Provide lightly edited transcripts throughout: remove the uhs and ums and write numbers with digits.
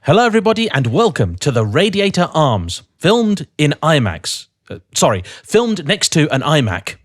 Hello, everybody, and welcome to the Radiator Arms, filmed in IMAX. Filmed next to an iMac.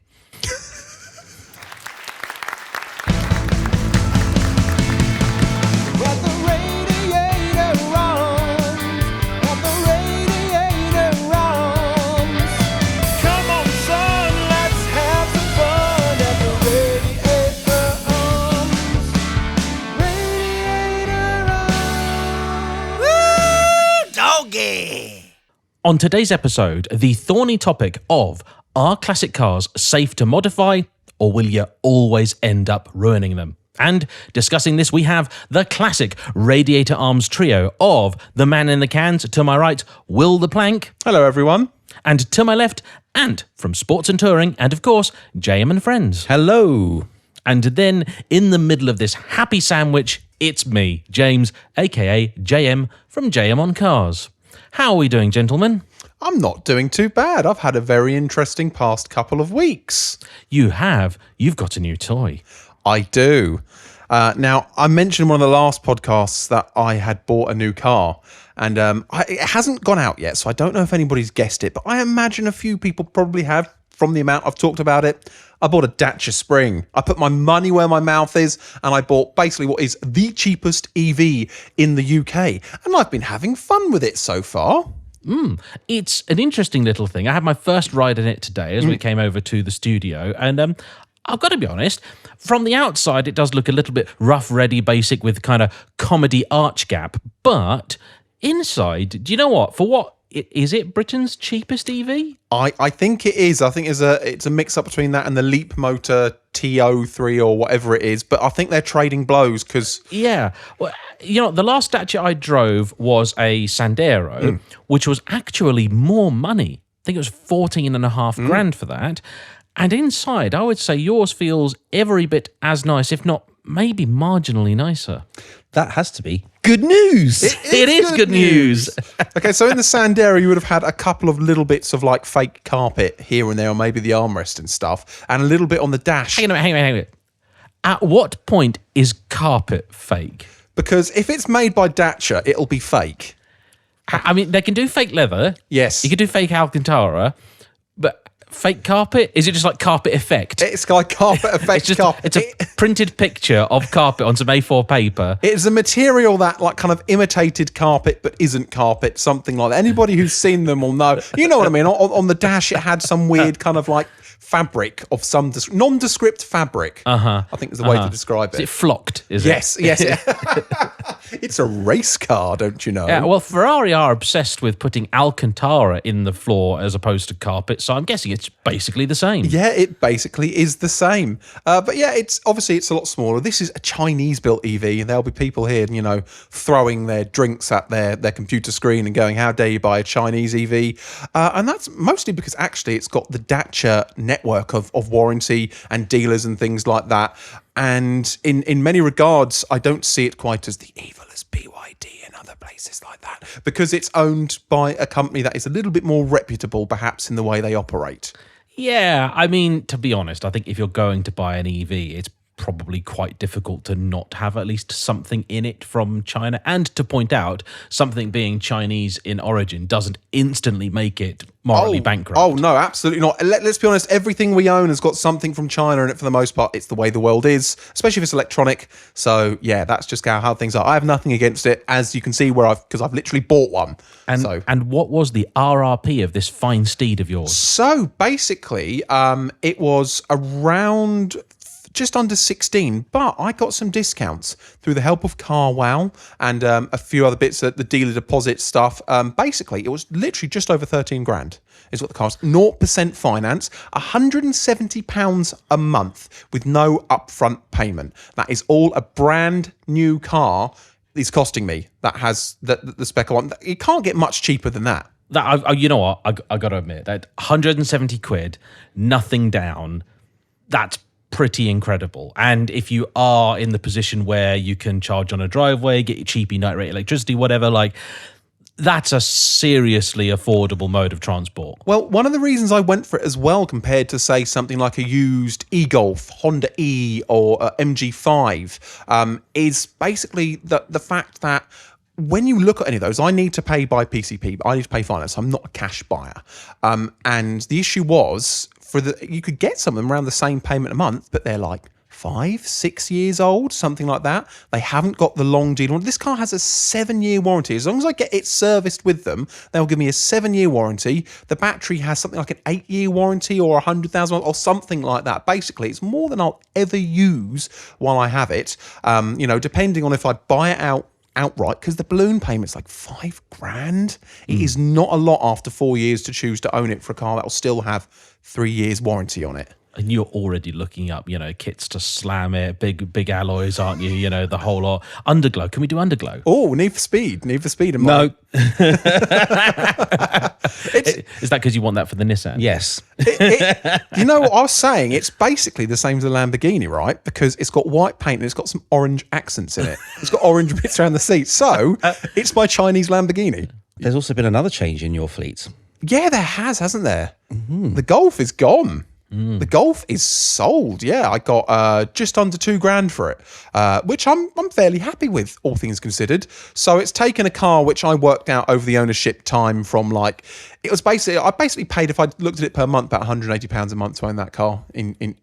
On today's episode, the thorny topic of, are classic cars safe to modify, or will you always end up ruining them? And discussing this, we have the classic Radiator Arms trio of the man in the cans. To my right, Will the Plank. Hello, everyone. And to my left, Ant from Sports and Touring, and of course, JayEmm and Friends. Hello. And then, in the middle of this happy sandwich, it's me, James, aka JayEmm from JayEmm on Cars. How are we doing, gentlemen? I'm not doing too bad. I've had a very interesting past couple of weeks. You have. You've got a new toy. I do. Now, I mentioned in one of the last podcasts that I had bought a new car, and it hasn't gone out yet, so I don't know if anybody's guessed it, but I imagine a few people probably have from the amount I've talked about it. I bought a Dacia Spring. I put my money where my mouth is, and I bought basically what is the cheapest EV in the UK, and I've been having fun with it so far. It's an interesting little thing. I had my first ride in it today as we came over to the studio, and I've got to be honest, from the outside it does look a little bit rough, ready, basic with kind of comedy arch gap, but inside, do you know what? For what? Is it Britain's cheapest EV? I think it is. I think it's a mix-up between that and the Leap Motor TO3 or whatever it is, but I think they're trading blows because... Yeah. Well, you know, the last Dacia I drove was a Sandero, which was actually more money. I think it was 14.5 grand for that. And inside, I would say yours feels every bit as nice, if not maybe marginally nicer. That has to be good news. It is good news. Okay, so in the Sandero, you would have had a couple of little bits of like fake carpet here and there, or maybe the armrest and stuff, and a little bit on the dash. Hang on a minute. At what point is carpet fake? Because if it's made by Dacia, it'll be fake. I mean, they can do fake leather. Yes. You can do fake Alcantara, but fake carpet? Is it just like carpet effect? It's like carpet effect. It's a printed picture of carpet on some A4 paper. It's a material that like kind of imitated carpet but isn't carpet, something like that. Anybody who's seen them will know. You know what I mean? On the dash, it had some weird kind of like fabric of some nondescript fabric. I think is the way to describe it. Is it flocked? Yes. It's a race car, don't you know? Yeah, well, Ferrari are obsessed with putting Alcantara in the floor as opposed to carpet, so I'm guessing it's basically the same. Yeah, it basically is the same. But yeah, it's a lot smaller. This is a Chinese-built EV, and there'll be people here, you know, throwing their drinks at their computer screen and going, how dare you buy a Chinese EV? And that's mostly because actually it's got the Dacia network of warranty and dealers and things like that. And in many regards, I don't see it quite as the evil as BYD and other places like that, because it's owned by a company that is a little bit more reputable, perhaps, in the way they operate. Yeah, I mean, to be honest, I think if you're going to buy an EV, it's probably quite difficult to not have at least something in it from China. And to point out, something being Chinese in origin doesn't instantly make it morally bankrupt. Oh, no, absolutely not. Let's be honest, everything we own has got something from China in it for the most part. It's the way the world is, especially if it's electronic. So, yeah, that's just how things are. I have nothing against it, as you can see, because I've literally bought one. And what was the RRP of this fine steed of yours? So, basically, it was around just under 16, but I got some discounts through the help of CarWow and a few other bits at the dealer deposit stuff. Basically, it was literally just over 13 grand is what the car was. 0% finance, £170 a month with no upfront payment. That is all a brand new car is costing me. That has the spec I want. It can't get much cheaper than that. You know what? I got to admit that 170 quid, nothing down. That's pretty incredible. And if you are in the position where you can charge on a driveway, get your cheapy night rate electricity, whatever, like that's a seriously affordable mode of transport. Well, one of the reasons I went for it as well, compared to, say, something like a used e-Golf, Honda E or MG5, is basically the fact that when you look at any of those, I need to pay by PCP. I need to pay finance. I'm not a cash buyer. And the issue was you could get some of them around the same payment a month, but they're like 5-6 years old, something like that. They haven't got the long deal. This car has a 7-year warranty. As long as I get it serviced with them, they'll give me a 7-year warranty. The battery has something like an 8-year warranty or 100,000 or something like that. Basically, it's more than I'll ever use while I have it. Depending on if I buy it outright, because the balloon payment's like $5,000. It is not a lot after 4 years to choose to own it for a car that will still have 3 years warranty on it. And you're already looking up, kits to slam it, big alloys, aren't you? The whole lot. Underglow. Can we do underglow? Oh, Need for Speed. Need for Speed. No. Is that because you want that for the Nissan? Yes. You know what I was saying? It's basically the same as a Lamborghini, right? Because it's got white paint and it's got some orange accents in it. It's got orange bits around the seats. So it's my Chinese Lamborghini. There's also been another change in your fleet. Yeah, there hasn't there? Mm-hmm. The Golf is gone. The Golf is sold. Yeah, I got just under $2,000 for it, which I'm fairly happy with, all things considered. So it's taken a car which I worked out over the ownership time from I basically paid, if I looked at it per month, about £180 a month to own that car in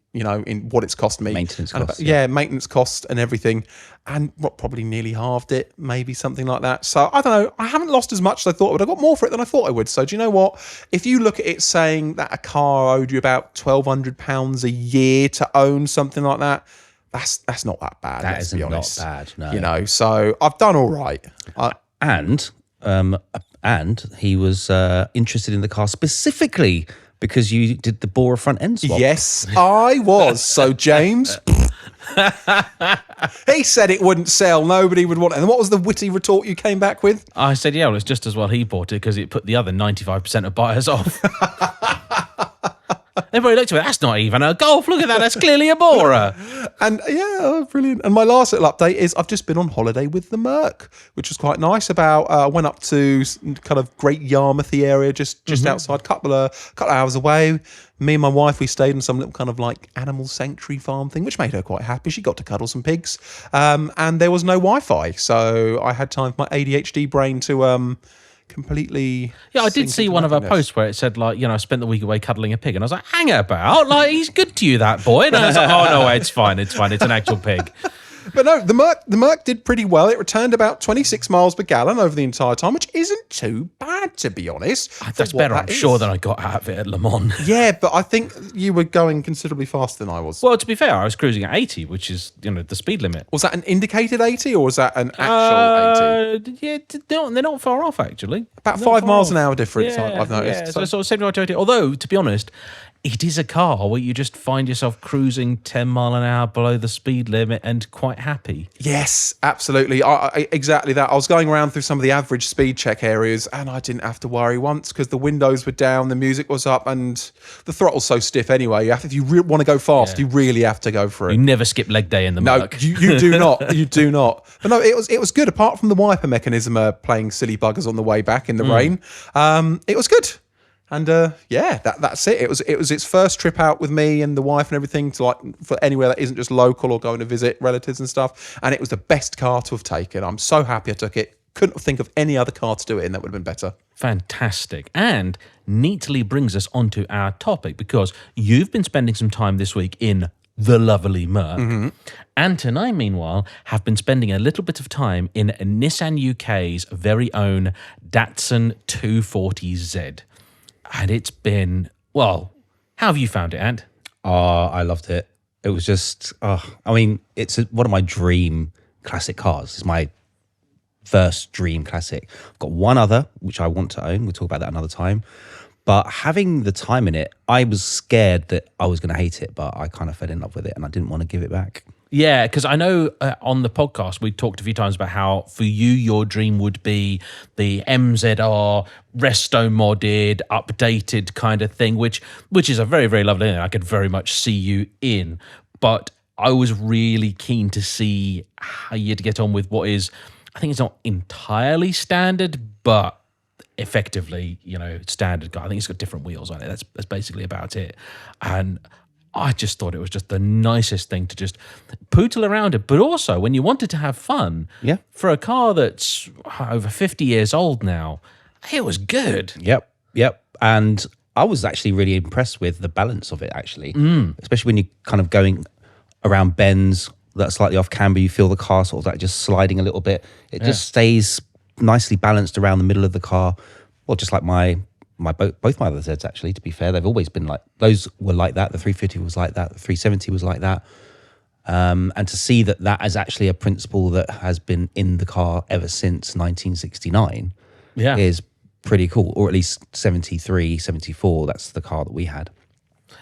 what it's cost me. Maintenance costs. Maintenance costs and everything. And probably nearly halved it, maybe something like that. So I don't know. I haven't lost as much as I thought I would. I got more for it than I thought I would. So do you know what? If you look at it saying that a car owed you about £1,200 a year to own something like that, that's not that bad. That isn't not bad. No. So I've done all right. And he was interested in the car specifically because you did the Bora front end swap. Yes, I was. So James, he said it wouldn't sell. Nobody would want it. And what was the witty retort you came back with? I said, yeah, well, it's just as well he bought it because it put the other 95% of buyers off. Everybody looked at it, that's not even a Golf. Look at that, that's clearly a Bora. And yeah, brilliant. And my last little update is I've just been on holiday with the Merc, which was quite nice. I went up to kind of Great Yarmouthy area, just outside, couple of hours away. Me and my wife, we stayed in some little kind of like animal sanctuary farm thing, which made her quite happy. She got to cuddle some pigs. And there was no Wi-Fi, so I had time for my ADHD brain to completely. Yeah, I did see one of her posts where it said, I spent the week away cuddling a pig, and I was like, hang about, he's good to you, that boy. And I was like, oh no, it's fine, it's an actual pig. But no, the Merc did pretty well. It returned about 26 miles per gallon over the entire time, which isn't too bad, to be honest. That's better, I'm sure, than I got out of it at Le Mans. Yeah, but I think you were going considerably faster than I was. Well, to be fair, I was cruising at 80, which is, the speed limit. Was that an indicated 80 or was that an actual 80? Yeah, they're not far off, actually. About 5 miles an hour difference, I've noticed. Yeah, so sort of 75 to 80. Although, to be honest, it is a car where you just find yourself cruising 10 mile an hour below the speed limit and quite happy. Yes, absolutely. Exactly that. I was going around through some of the average speed check areas and I didn't have to worry once because the windows were down, the music was up, and the throttle's so stiff anyway. If you want to go fast, you really have to go for it. You never skip leg day in the Merc. No, you do not. You do not. But no, it was good. Apart from the wiper mechanism playing silly buggers on the way back in the rain, it was good. And that's it. It was its first trip out with me and the wife and everything to for anywhere that isn't just local or going to visit relatives and stuff. And it was the best car to have taken. I'm so happy I took it. Couldn't think of any other car to do it in that would have been better. Fantastic. And neatly brings us onto our topic because you've been spending some time this week in the lovely Merc. Mm-hmm. Ant and I, meanwhile, have been spending a little bit of time in Nissan UK's very own Datsun 240Z. And it's been, how have you found it, Ant? Oh, I loved it. It was just, it's one of my dream classic cars. It's my first dream classic. I've got one other, which I want to own. We'll talk about that another time. But having the time in it, I was scared that I was going to hate it, but I kind of fell in love with it and I didn't want to give it back. Yeah, because I know on the podcast we talked a few times about how for you your dream would be the MZR resto-modded, updated kind of thing, which is a very, very lovely thing. I could very much see you in. But I was really keen to see how you'd get on with what is, I think it's not entirely standard, but effectively, standard car. I think it's got different wheels on it. That's basically about it. And I just thought it was just the nicest thing to just pootle around it. But also, when you wanted to have fun, Yeah. for a car that's over 50 years old now, it was good. Yep. And I was actually really impressed with the balance of it, actually, especially when you're kind of going around bends that are slightly off camber. You feel the car sort of like just sliding a little bit. It just stays nicely balanced around the middle of the car. Well, just like both my other Zeds, actually, to be fair, they've always been like, those were like that. The 350 was like that. The 370 was like that. And to see that is actually a principle that has been in the car ever since 1969 is pretty cool. Or at least 73, 74, that's the car that we had.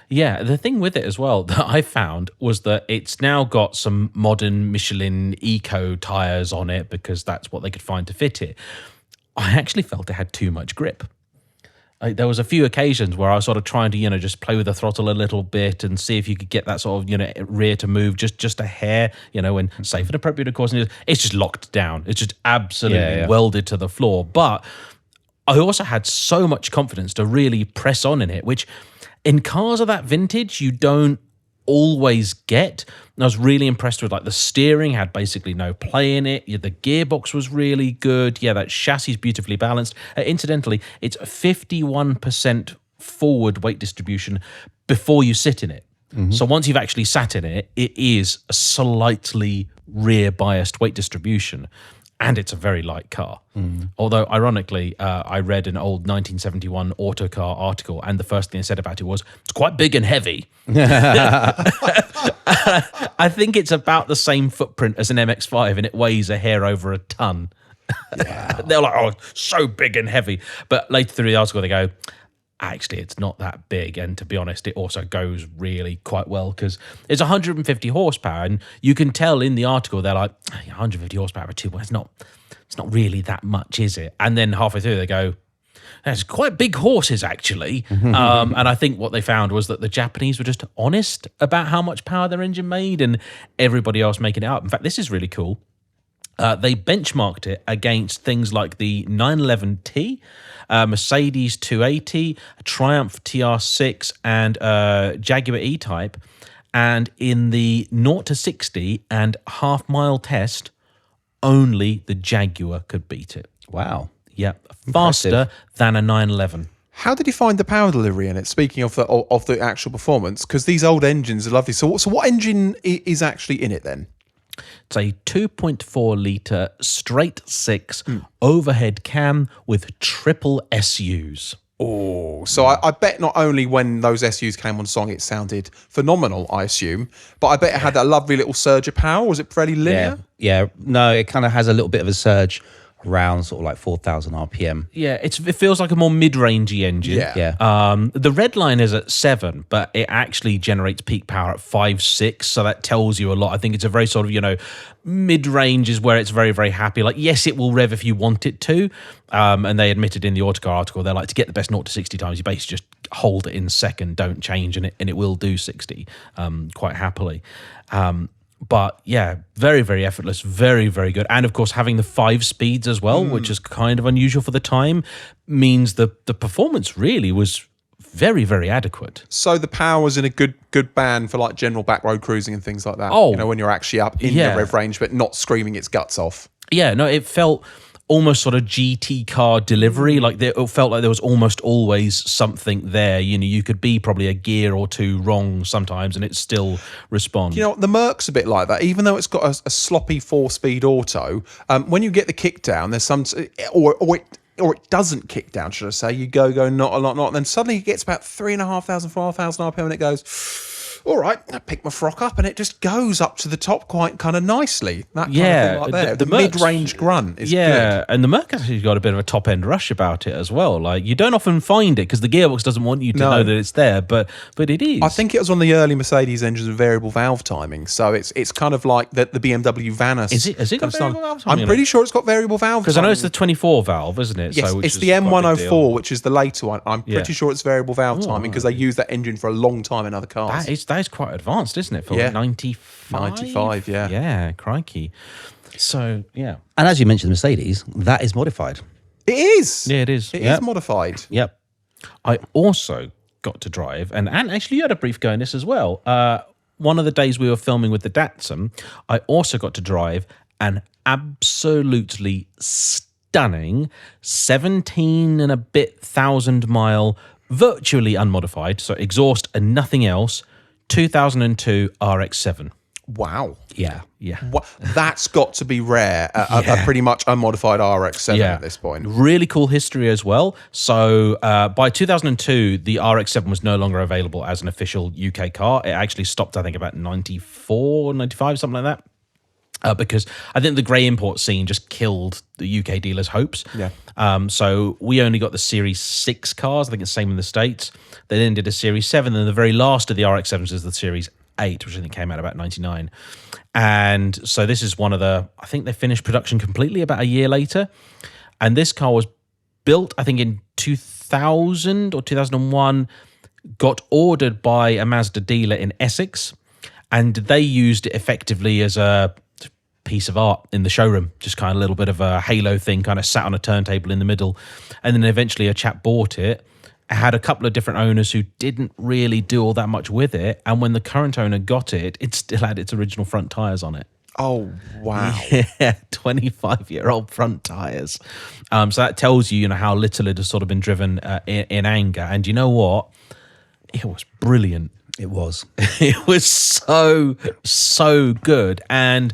Yeah, the thing with it as well that I found was that it's now got some modern Michelin Eco tyres on it because that's what they could find to fit it. I actually felt it had too much grip. There was a few occasions where I was sort of trying to, just play with the throttle a little bit and see if you could get that sort of, rear to move just a hair, and safe and appropriate, of course. And it's just locked down. It's just absolutely welded to the floor. But I also had so much confidence to really press on in it, which in cars of that vintage, you don't always get. And I was really impressed with, like, the steering had basically no play in it. The gearbox was really good. That chassis is beautifully balanced. Incidentally, it's 51% forward weight distribution before you sit in it. So once you've actually sat in it, it is a slightly rear biased weight distribution. And it's a very light car. Although, ironically, I read an old 1971 Autocar article, and the first thing they said about it was, it's quite big and heavy. I think it's about the same footprint as an MX-5, and it weighs a hair over a ton. Wow. They're like, oh, so big and heavy. But later through the article, they go, actually, it's not that big. And to be honest, it also goes really quite well because it's 150 horsepower. And you can tell in the article, they're like, 150 horsepower for 2. Well, it's not really that much, is it? And then halfway through, they go, that's quite big horses, actually. And I think what they found was that the Japanese were just honest about how much power their engine made and everybody else making it up. In fact, this is really cool. They benchmarked it against things like the 911T, Mercedes 280, Triumph TR6, and Jaguar E-Type. And in the 0 to 60 and half-mile test, only the Jaguar could beat it. Wow. Yeah, faster than a 911. How did you find the power delivery in it? Speaking of the actual performance, because these old engines are lovely. So what engine is actually in it then? It's a 2.4 litre straight 6 overhead cam with triple SUs. Oh, so I bet not only when those SUs came on song, it sounded phenomenal, I assume, but I bet it had that lovely little surge of power. Was it fairly linear? Yeah. No, it kind of has a little bit of a surge around sort of like 4,000 RPM. Yeah, it feels like a more mid-rangey engine. Yeah. The red line is at 7, but it actually generates peak power at 5.6, so that tells you a lot. I think it's a very sort of, mid-range is where it's very, very happy. Like, yes, it will rev if you want it to, and they admitted in the Autocar article, they're like, to get the best 0 to 60 times, you basically just hold it in second, don't change, and it will do 60 quite happily. But yeah, very, very effortless, very, very good. And of course, having the 5 speeds as well, which is kind of unusual for the time, means the performance really was very, very adequate. So the power was in a good band for like general back road cruising and things like that. Oh, when you're actually up in the rev range, but not screaming its guts off. Yeah, no, it felt almost sort of GT car delivery. Like it felt like there was almost always something there. You could be probably a gear or two wrong sometimes and it still respond. The Merc's a bit like that. Even though it's got a sloppy 4-speed auto, when you get the kick down, there's some, or it doesn't kick down, should I say? You go not a lot, and then suddenly it gets about 3,500, 4,000 RPM, and it goes, all right, I pick my frock up, and it just goes up to the top quite kind of nicely. That kind of thing like that. The mid-range grunt is good. And the Merc actually got a bit of a top-end rush about it as well. Like, you don't often find it because the gearbox doesn't want you to know that it's there, but it is. I think it was on the early Mercedes engines with variable valve timing, so it's kind of like the BMW Vanus. Has it got variable valve timing? I'm pretty sure it's got variable valve timing. Because I know it's the 24 valve, isn't it? Yes, it's the M104, which is the later one. I'm pretty sure it's variable valve timing because they use that engine for a long time in other cars. That is quite advanced, isn't it? For 95? 95, yeah. Yeah, crikey. So, yeah. And as you mentioned, Mercedes, that is modified. It is. Yeah, it is. It is modified. Yep. I also got to drive, and actually you had a brief go in this as well. One of the days we were filming with the Datsun, I also got to drive an absolutely stunning 17 and a bit thousand mile, virtually unmodified, so exhaust and nothing else, 2002 RX7. Wow. Yeah. That's got to be rare. A pretty much unmodified RX7 at this point. Really cool history as well. So by 2002, the RX7 was no longer available as an official UK car. It actually stopped, I think, about 94, 95, something like that. Because I think the grey import scene just killed the UK dealers' hopes. Yeah. So we only got the Series 6 cars. I think it's the same in the States. They then did a Series 7, and the very last of the RX-7s is the Series 8, which I think came out about 99. And so this is one of the, I think they finished production completely about a year later. And this car was built, I think, in 2000 or 2001, got ordered by a Mazda dealer in Essex, and they used it effectively as a piece of art in the showroom, just kind of a little bit of a halo thing, kind of sat on a turntable in the middle. And then eventually a chap bought it. It had a couple of different owners who didn't really do all that much with it. And when the current owner got it, it still had its original front tyres on it. Oh, wow. Yeah, 25-year-old front tyres. So that tells you, how little it has sort of been driven in anger. And you know what? It was brilliant. It was. It was so good. And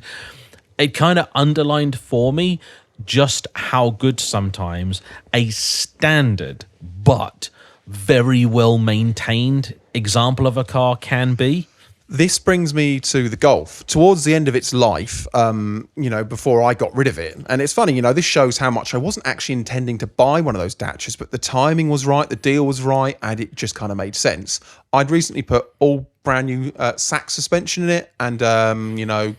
it kind of underlined for me just how good sometimes a standard but very well maintained example of a car can be. This brings me to the Golf. Towards the end of its life, before I got rid of it. And it's funny, this shows how much I wasn't actually intending to buy one of those Datchas, but the timing was right, the deal was right, and it just kind of made sense. I'd recently put all brand new sack suspension in it, and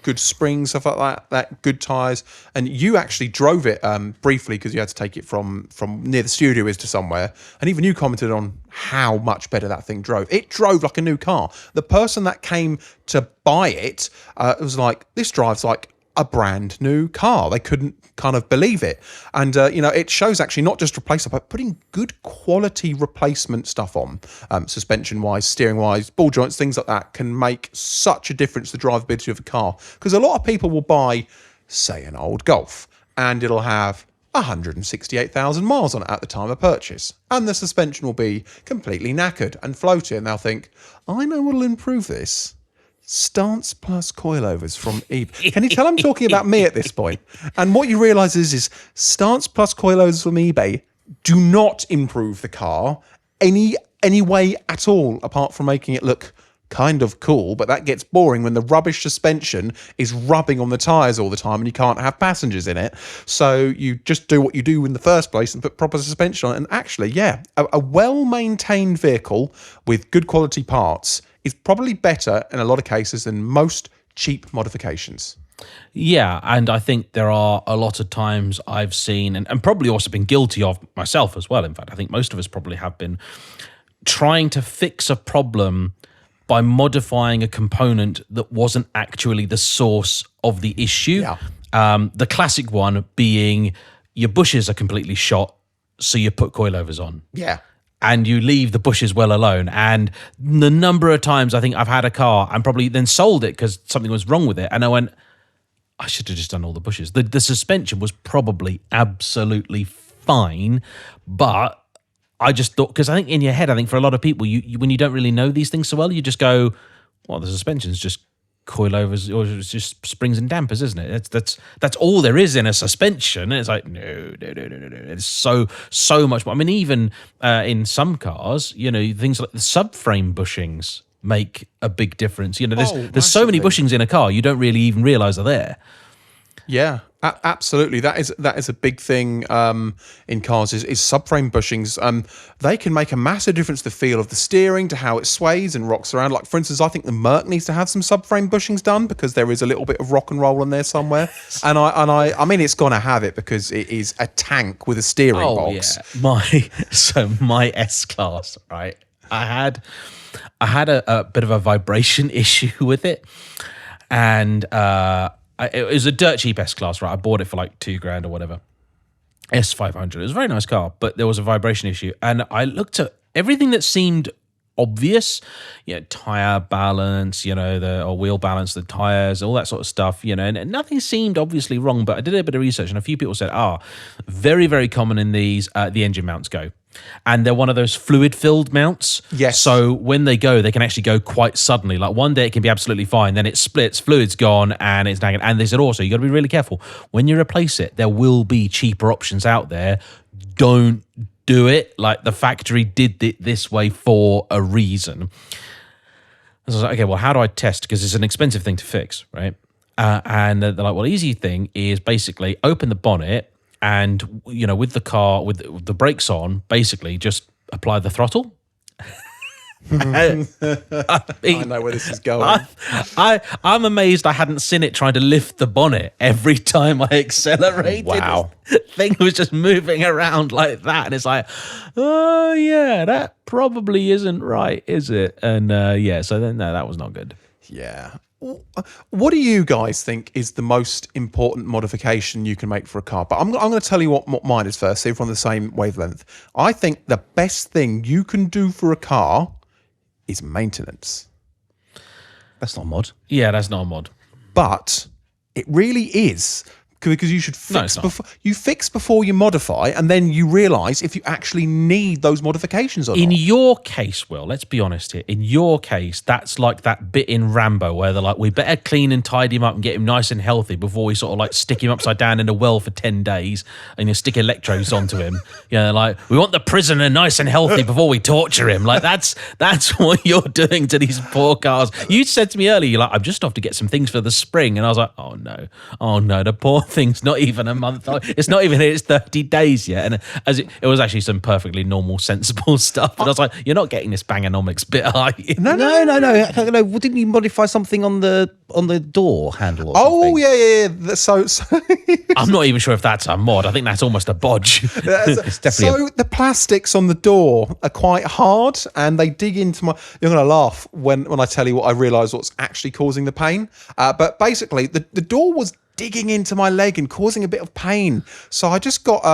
good springs, stuff like that good tires. And you actually drove it briefly because you had to take it from near the studio is to somewhere, and even you commented on how much better that thing drove. It drove like a new car. The person that came to buy it was like, this drives like a brand new car. They couldn't kind of believe it. And, it shows actually not just replacement, but putting good quality replacement stuff on, suspension-wise, steering-wise, ball joints, things like that can make such a difference to the drivability of a car. Because a lot of people will buy, say, an old Golf, and it'll have 168,000 miles on it at the time of purchase. And the suspension will be completely knackered and floaty, and they'll think, I know what'll improve this. Stance plus coilovers from eBay. Can you tell I'm talking about me at this point? And what you realise is stance plus coilovers from eBay do not improve the car any way at all, apart from making it look kind of cool. But that gets boring when the rubbish suspension is rubbing on the tyres all the time and you can't have passengers in it. So you just do what you do in the first place and put proper suspension on it. And actually, a well-maintained vehicle with good quality parts is probably better in a lot of cases than most cheap modifications. Yeah, and I think there are a lot of times I've seen, and probably also been guilty of myself as well, in fact, I think most of us probably have been, trying to fix a problem by modifying a component that wasn't actually the source of the issue. Yeah. The classic one being your bushes are completely shot, so you put coilovers on. Yeah. And you leave the bushes well alone. And the number of times I think I've had a car and probably then sold it because something was wrong with it. And I went, I should have just done all the bushes. The suspension was probably absolutely fine. But I just thought, because I think in your head, I think for a lot of people, you when you don't really know these things so well, you just go, well, the suspension's just coilovers, or it's just springs and dampers, isn't it? That's all there is in a suspension. And it's like, no. It's so much more. I mean, even in some cars, things like the subframe bushings make a big difference. There's so many bushings in a car you don't really even realize are there. Yeah, absolutely. That is a big thing in cars is subframe bushings. They can make a massive difference to the feel of the steering, to how it sways and rocks around. Like, for instance, I think the Merc needs to have some subframe bushings done because there is a little bit of rock and roll in there somewhere. And I mean, it's going to have it because it is a tank with a steering box. Yeah. My S-Class, right? I had a bit of a vibration issue with it, and it was a dirt cheap S-Class, right? I bought it for like $2,000 or whatever. S500. It was a very nice car, but there was a vibration issue. And I looked at everything that seemed obvious. Tire balance, or wheel balance, the tires, all that sort of stuff, and nothing seemed obviously wrong. But I did a bit of research, and a few people said, very, very common in these, the engine mounts go. And they're one of those fluid-filled mounts. Yes. So when they go, they can actually go quite suddenly. Like one day it can be absolutely fine, then it splits, fluid's gone, and it's nagging. And they said also, you got to be really careful. When you replace it, there will be cheaper options out there. Don't do it. Like the factory did it this way for a reason. So I was like, okay, well, how do I test? Because it's an expensive thing to fix, right? And they're like, well, the easy thing is basically open the bonnet, and with the car with the brakes on, basically just apply the throttle. I know where this is going. I'm amazed I hadn't seen it trying to lift the bonnet every time I accelerated. Wow. The thing was just moving around like that, and it's like, oh yeah, that probably isn't right, is it? And so then no, that was not good. Yeah. What do you guys think is the most important modification you can make for a car? But I'm going to tell you what mine is first, see if we're on the same wavelength. I think the best thing you can do for a car is maintenance. That's not a mod. Yeah, that's not a mod. But it really is, because you should fix you fix before you modify, and then you realise if you actually need those modifications or not. In your case, Will, let's be honest here. In your case, that's like that bit in Rambo where they're like, we better clean and tidy him up and get him nice and healthy before we sort of like stick him upside down in a well for 10 days and you stick electrodes onto him. Like, we want the prisoner nice and healthy before we torture him. Like, that's what you're doing to these poor cars. You said to me earlier, you're like, I'm just off to get some things for the spring. And I was like, oh no, the poor thing's not even a month old. It's not even in its 30 days yet. And as it was actually some perfectly normal, sensible stuff. And I was like, you're not getting this Bangonomics bit, are you? No. Well, didn't you modify something on the door handle? Or yeah. So I'm not even sure if that's a mod. I think that's almost a bodge. It's definitely so the plastics on the door are quite hard, and they dig into my. You're going to laugh when I tell you what I realise what's actually causing the pain. But basically, the door was digging into my leg and causing a bit of pain. So I just got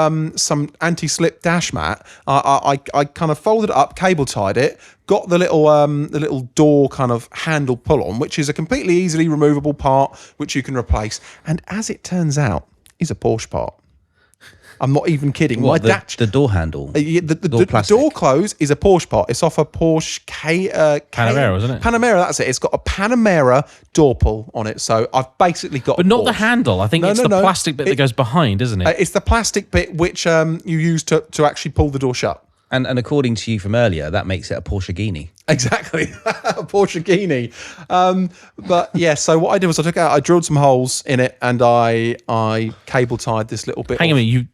some anti-slip dash mat. I kind of folded it up, cable tied it, got the little door kind of handle pull on, which is a completely easily removable part which you can replace. And as it turns out, is a Porsche part. I'm not even kidding. The door handle? The door close is a Porsche part. It's off a Porsche Panamera, isn't it? Panamera, that's it. It's got a Panamera door pull on it. So I've basically got But a not Porsche. the handle. I think it's the plastic bit that goes behind, isn't it? It's the plastic bit which you use to actually pull the door shut. And according to you from earlier, that makes it a Porsche. Exactly, a Porsche. But yeah, so what I did was I drilled some holes in it, and I cable tied this little bit. Hang on a minute, you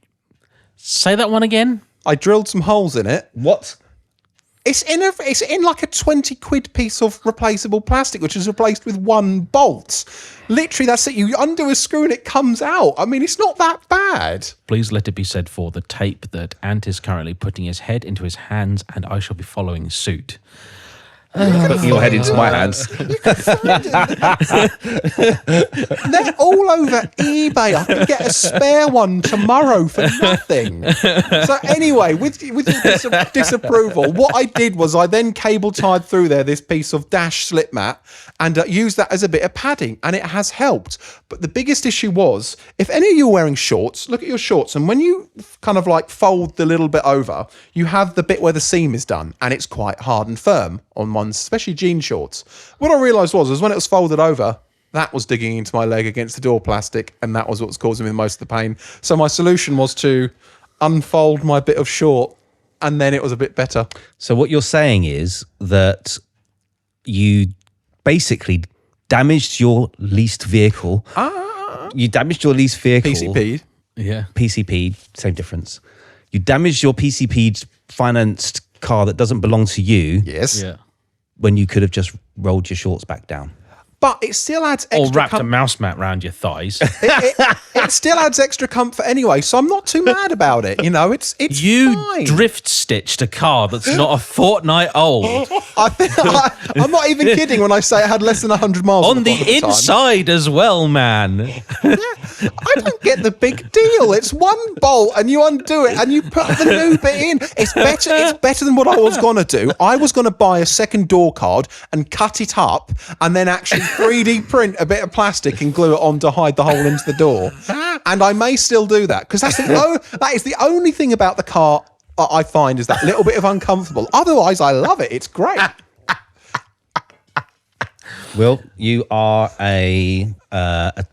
say that one again? I drilled some holes in it. What? It's in like a 20 quid piece of replaceable plastic, which is replaced with one bolt. Literally, that's it. You undo a screw and it comes out. I mean, it's not that bad. Please let it be said for the tape that Ant is currently putting his head into his hands, and I shall be following suit. Putting your head into my hands. They're all over eBay. I can get a spare one tomorrow for nothing. So anyway, with your disapproval, what I did was I then cable tied through there this piece of dash slip mat and used that as a bit of padding, and it has helped. But the biggest issue was, if any of you are wearing shorts, look at your shorts, and when you kind of like fold the little bit over, you have the bit where the seam is done, and it's quite hard and firm on ones, especially jean shorts. What I realised was when it was folded over, that was digging into my leg against the door plastic, and that was what was causing me most of the pain. So my solution was to unfold my bit of short, and then it was a bit better. So what you're saying is that you basically damaged your leased vehicle. You damaged your leased vehicle. PCP. Yeah. PCP, same difference. You damaged your PCP financed car that doesn't belong to you. Yes. Yeah. When you could have just rolled your shorts back down. but it still adds Or extra wrapped a mouse mat round your thighs. it still adds extra comfort anyway, so I'm not too mad about it. You know, it's You fine. drift stitched a car that's not a fortnight old. I'm not even kidding when I say it had less than 100 miles On the clock at time. inside as well, man. I don't get the big deal. It's one bolt and you undo it and you put the new bit in. It's better than what I was going to do. I was going to buy a second door card and cut it up and then actually 3D print a bit of plastic and glue it on to hide the hole into the door. And I may still do that because that is the only thing about the car I find is that little bit of uncomfortable. Otherwise, I love it. It's great. Will, you are a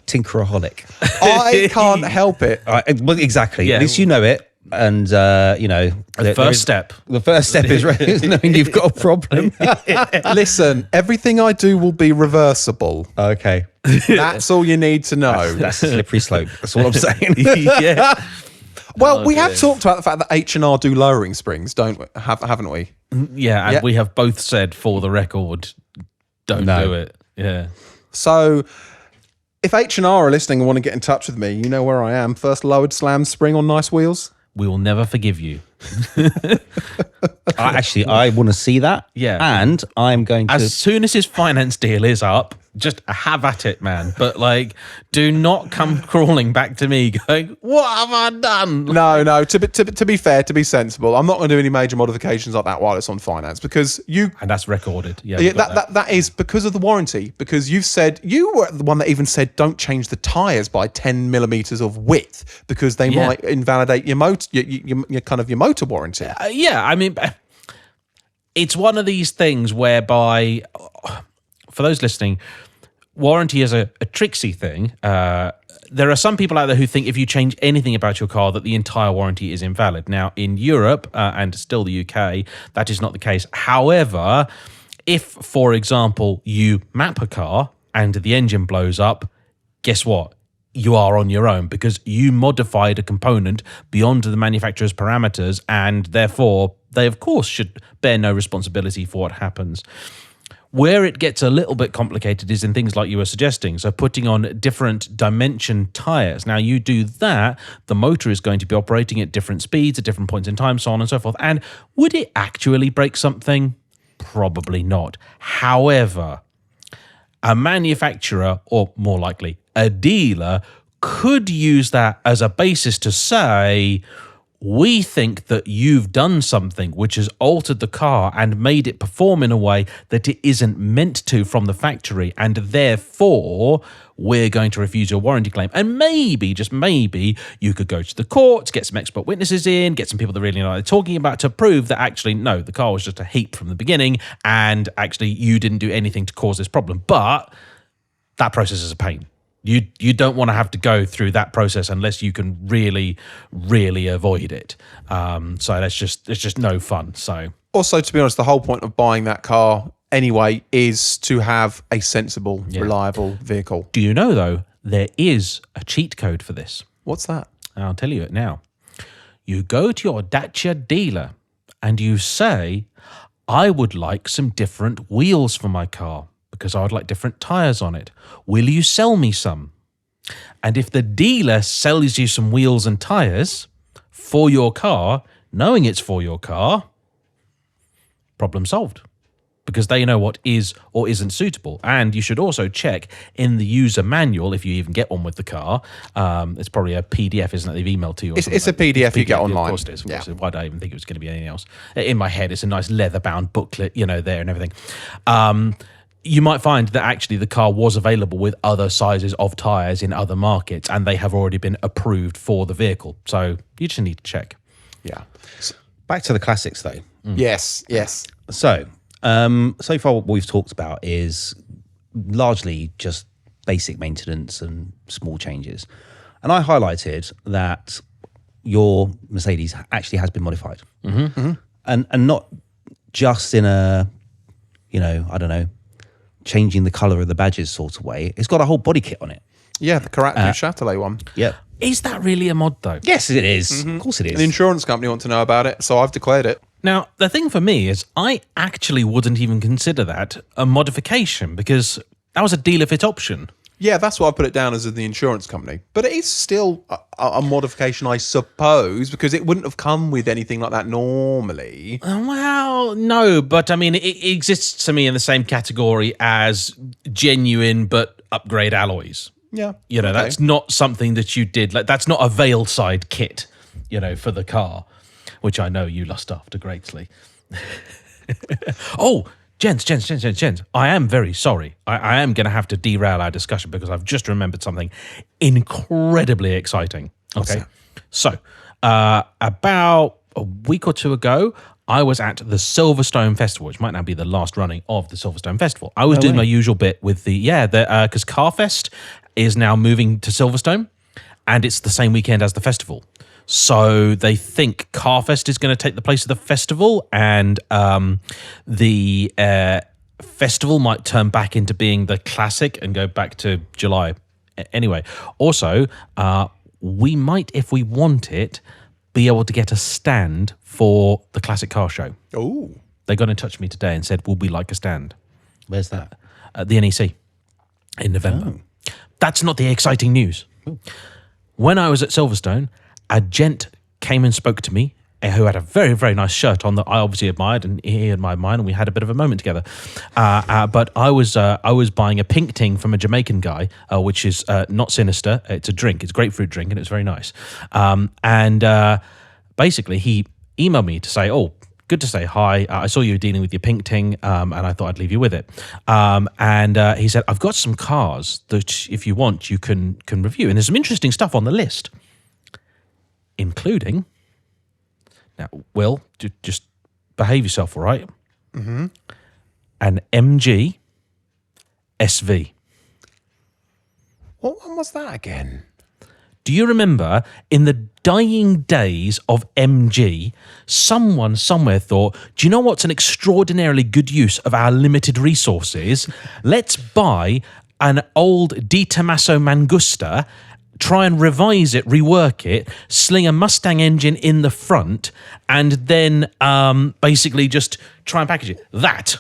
tinkeraholic. I can't help it. Well, exactly. Yeah. At least you know it. And, The first step. The first step is knowing you've got a problem. Listen, everything I do will be reversible. Okay. That's all you need to know. That's a slippery slope. That's all I'm saying. Yeah. Well, we have talked about the fact that H&R do lowering springs, haven't we? Yeah, and we have both said for the record, don't do it. Yeah. So if H&R are listening and want to get in touch with me, you know where I am. First lowered slam spring on nice wheels. We will never forgive you. I want to see that. Yeah. And I'm going to... As soon as his finance deal is up, just have at it, man. But do not come crawling back to me going, what have I done? No. To be fair, to be sensible, I'm not going to do any major modifications like that while it's on finance because you... And that's recorded. Yeah, that is because of the warranty. Because you were the one that even said don't change the tyres by 10 millimeters of width because they might invalidate your motor, your kind of your motor warranty. I mean, it's one of these things whereby, for those listening, warranty is a tricksy thing. There are some people out there who think if you change anything about your car that the entire warranty is invalid. Now, in Europe and still the UK, that is not the case. However, if, for example, you map a car and the engine blows up, guess what? You are on your own because you modified a component beyond the manufacturer's parameters and therefore they, of course, should bear no responsibility for what happens. Where it gets a little bit complicated is in things like you were suggesting. So putting on different dimension tyres. Now you do that, the motor is going to be operating at different speeds at different points in time, so on and so forth. And would it actually break something? Probably not. However, a manufacturer, or more likely a dealer, could use that as a basis to say, we think that you've done something which has altered the car and made it perform in a way that it isn't meant to from the factory, and therefore we're going to refuse your warranty claim. And maybe, just maybe, you could go to the courts, get some expert witnesses in, get some people that really know what they're talking about to prove that actually, no, the car was just a heap from the beginning and actually you didn't do anything to cause this problem. But that process is a pain. You don't want to have to go through that process unless you can really, really avoid it. So it's just no fun. So also, to be honest, the whole point of buying that car anyway is to have a sensible, reliable vehicle. Do you know though, there is a cheat code for this? What's that? I'll tell you it now. You go to your Dacia dealer and you say, I would like some different wheels for my car, because I would like different tyres on it. Will you sell me some? And if the dealer sells you some wheels and tyres for your car, knowing it's for your car, problem solved. Because they know what is or isn't suitable. And you should also check in the user manual, if you even get one with the car. It's probably a PDF, isn't it? They've emailed to you. It's a PDF you get online. Of course it is. Of course. Why did I even think it was going to be anything else? In my head, it's a nice leather-bound booklet, there and everything. You might find that actually the car was available with other sizes of tyres in other markets and they have already been approved for the vehicle. So you just need to check. Yeah. Back to the classics, though. Yes. So, so far what we've talked about is largely just basic maintenance and small changes. And I highlighted that your Mercedes actually has been modified. And not just in a, I don't know, changing the colour of the badges sort of way. It's got a whole body kit on it. Yeah, the Corrado Chatelet one. Yeah. Is that really a mod though? Yes, it is. Of course it is. An insurance company want to know about it, so I've declared it. Now, the thing for me is I actually wouldn't even consider that a modification because That was a dealer fit option. Yeah, that's what I put it down as in the insurance company. But it is still a modification, I suppose, because it wouldn't have come with anything like that normally. Well, no, but I mean, it exists to me in the same category as genuine but upgrade alloys. Yeah. You know, that's not something that you did. Like, that's not a veil-side kit, you know, for the car, which I know you lust after greatly. Oh, Gents, I am very sorry. I am going to have to derail our discussion because I've just remembered something incredibly exciting. Okay. So, about a week or two ago, I was at the Silverstone Festival, which might now be the last running of the Silverstone Festival. I was doing my usual bit with because Carfest is now moving to Silverstone, and it's the same weekend as the festival. So they think Carfest is going to take the place of the festival, and the festival might turn back into being the classic and go back to July. Anyway, also, we might, if we want it, be able to get a stand for the classic car show. Oh. They got in touch with me today and said, would we like a stand? Where's that? At the NEC in November. Oh. That's not the exciting news. Ooh. When I was at Silverstone, a gent came and spoke to me who had a very, very nice shirt on that I obviously admired, and he admired mine, and we had a bit of a moment together. But I was buying a pink ting from a Jamaican guy, which is not sinister. It's a drink. It's a grapefruit drink, and it's very nice. Basically, he emailed me to say, "Oh, good to say hi. I saw you were dealing with your pink ting, and I thought I'd leave you with it." He said, "I've got some cars that, if you want, you can review, and there's some interesting stuff on the list." Including, now, Will, just behave yourself, all right? Mm-hmm. An MG SV. What one was that again? Do you remember in the dying days of MG, someone somewhere thought, do you know what's an extraordinarily good use of our limited resources? Let's buy an old Di Tommaso Mangusta, try and revise it, rework it, sling a Mustang engine in the front, and then basically just try and package it. That.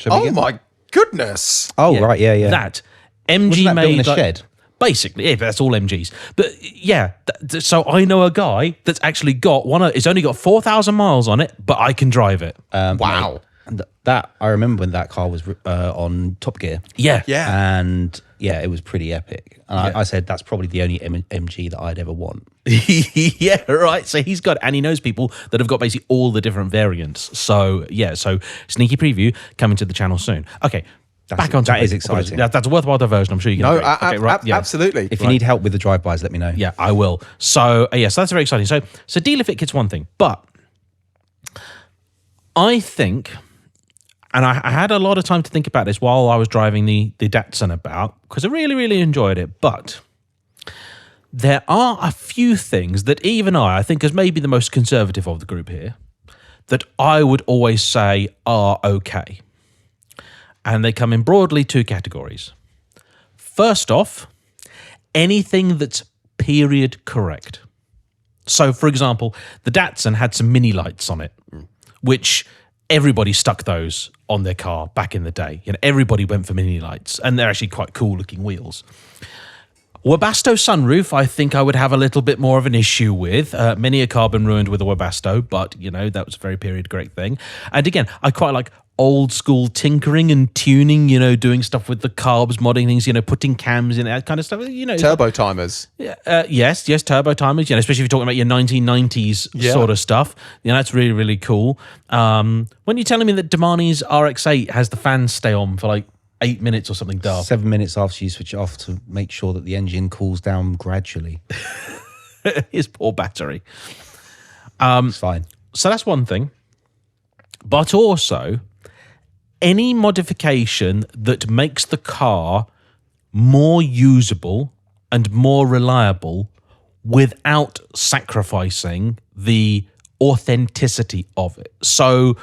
Oh my goodness. Oh, right, yeah. That. MG Wasn't that built made in a shed? Basically, yeah, that's all MGs. But yeah, so I know a guy that's actually got it's only got 4,000 miles on it, but I can drive it. Wow. And that I remember when that car was on Top Gear. Yeah. And yeah, it was pretty epic. And I said that's probably the only MG that I'd ever want. Yeah, right. So he's got, and he knows people that have got basically all the different variants. So yeah, so sneaky preview coming to the channel soon. Okay. Back on that is exciting. That's a worthwhile diversion. I'm sure you can agree. Absolutely. If you need help with the drive-bys, let me know. Yeah, I will. So so that's very exciting. So dealer fit kit's one thing, but I think, and I had a lot of time to think about this while I was driving the Datsun about, because I really, really enjoyed it. But there are a few things that even I think as maybe the most conservative of the group here, that I would always say are okay. And they come in broadly two categories. First off, anything that's period correct. So, for example, the Datsun had some mini lights on it, which everybody stuck those on their car back in the day. You know, everybody went for mini lights, and they're actually quite cool looking wheels. Webasto sunroof, I think I would have a little bit more of an issue with. Many a car been ruined with a Webasto, but, you know, that was a very period correct thing. And again, I quite like old school tinkering and tuning, you know, doing stuff with the carbs, modding things, you know, putting cams in, that kind of stuff, you know. Turbo timers. Yes, turbo timers, you know, especially if you're talking about your 1990s sort of stuff. You know, that's really, really cool. When you're telling me that Damani's RX-8 has the fans stay on for like 8 minutes or something daft. 7 minutes after you switch it off to make sure that the engine cools down gradually. His poor battery. It's fine. So that's one thing. But also, any modification that makes the car more usable and more reliable without sacrificing the authenticity of it. So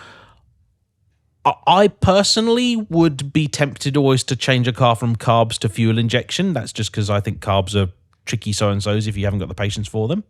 I personally would be tempted always to change a car from carbs to fuel injection. That's just because I think carbs are tricky so-and-sos if you haven't got the patience for them.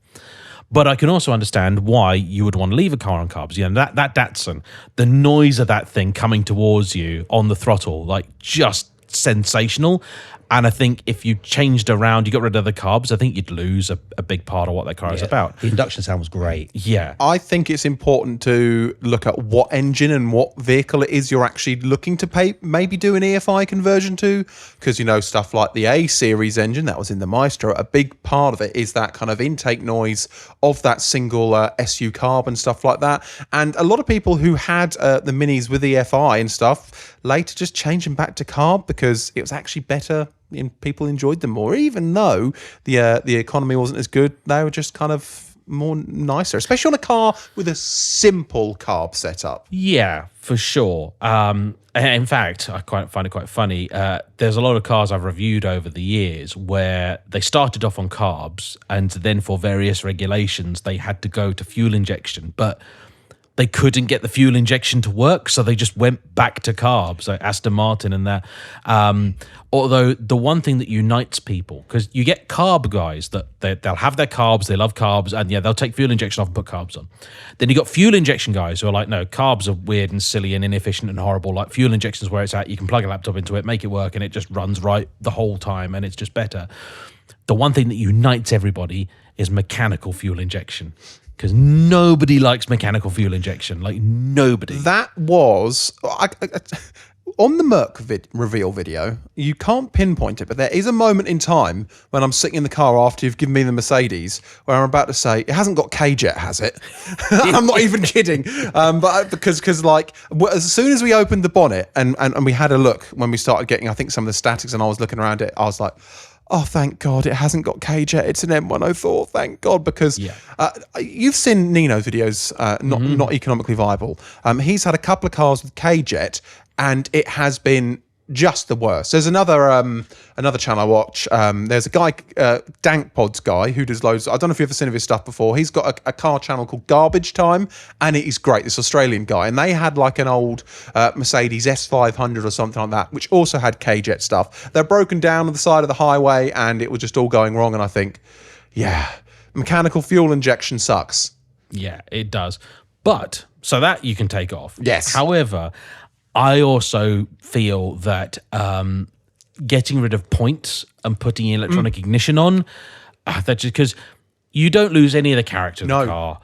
But I can also understand why you would want to leave a car on carbs. You know, that Datsun, the noise of that thing coming towards you on the throttle, like, just sensational. And I think if you changed around, you got rid of the carbs, I think you'd lose a big part of what that car is about. The induction sound was great. Yeah. I think it's important to look at what engine and what vehicle it is you're actually looking to maybe do an EFI conversion to, because stuff like the A series engine that was in the Maestro, a big part of it is that kind of intake noise of that single SU carb and stuff like that. And a lot of people who had the Minis with EFI and stuff later just changed them back to carb because it was actually better. And people enjoyed them more, even though the economy wasn't as good. They were just kind of more nicer, especially on a car with a simple carb setup. Yeah, for sure. In fact, I find it quite funny. There's a lot of cars I've reviewed over the years where they started off on carbs, and then for various regulations, they had to go to fuel injection, but they couldn't get the fuel injection to work, so they just went back to carbs, like Aston Martin and that. Although the one thing that unites people, because you get carb guys that they'll have their carbs, they love carbs, and they'll take fuel injection off and put carbs on. Then you got fuel injection guys who are like, no, carbs are weird and silly and inefficient and horrible. Like fuel injection is where it's at. You can plug a laptop into it, make it work, and it just runs right the whole time, and it's just better. The one thing that unites everybody is mechanical fuel injection. Because nobody likes mechanical fuel injection. Like, nobody. That was... on the Merc reveal video, you can't pinpoint it, but there is a moment in time when I'm sitting in the car after you've given me the Mercedes where I'm about to say, it hasn't got K-Jet, has it? I'm not even kidding. But because as soon as we opened the bonnet and we had a look when we started getting, I think, some of the statics, and I was looking around it, I was like... oh, thank God, it hasn't got K-Jet, it's an M104, thank God, because you've seen Nino's videos, not economically viable. He's had a couple of cars with K-Jet, and it has been just the worst. There's another channel I watch. There's a guy, Dank Pods guy, who does loads. I don't know if you've ever seen of his stuff before. He's got a car channel called Garbage Time, and it is great. This Australian guy, and they had like an old Mercedes S500 or something like that, which also had K-Jet stuff. They're broken down on the side of the highway, and it was just all going wrong. And I think, mechanical fuel injection sucks. Yeah, it does. But so that you can take off. Yes. However, I also feel that getting rid of points and putting electronic ignition on, that's just because you don't lose any of the character of the car.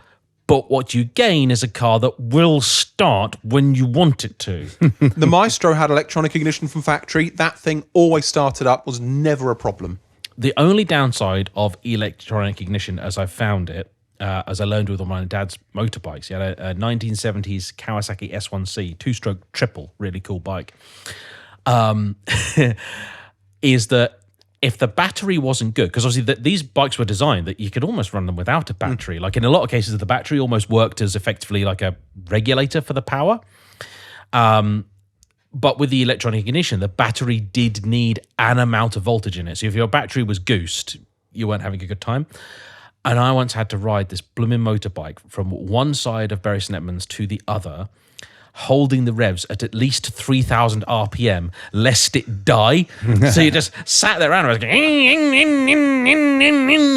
But what you gain is a car that will start when you want it to. The Maestro had electronic ignition from factory. That thing always started up, was never a problem. The only downside of electronic ignition, as I found it, as I learned with all my dad's motorbikes, he had a 1970s Kawasaki S1C, two-stroke triple, really cool bike, is that if the battery wasn't good, because obviously these bikes were designed that you could almost run them without a battery. Like in a lot of cases, the battery almost worked as effectively like a regulator for the power. But with the electronic ignition, the battery did need an amount of voltage in it. So if your battery was goosed, you weren't having a good time. And I once had to ride this blooming motorbike from one side of Bury St Edmunds to the other, holding the revs at least 3,000 RPM, lest it die. So you just sat there around, and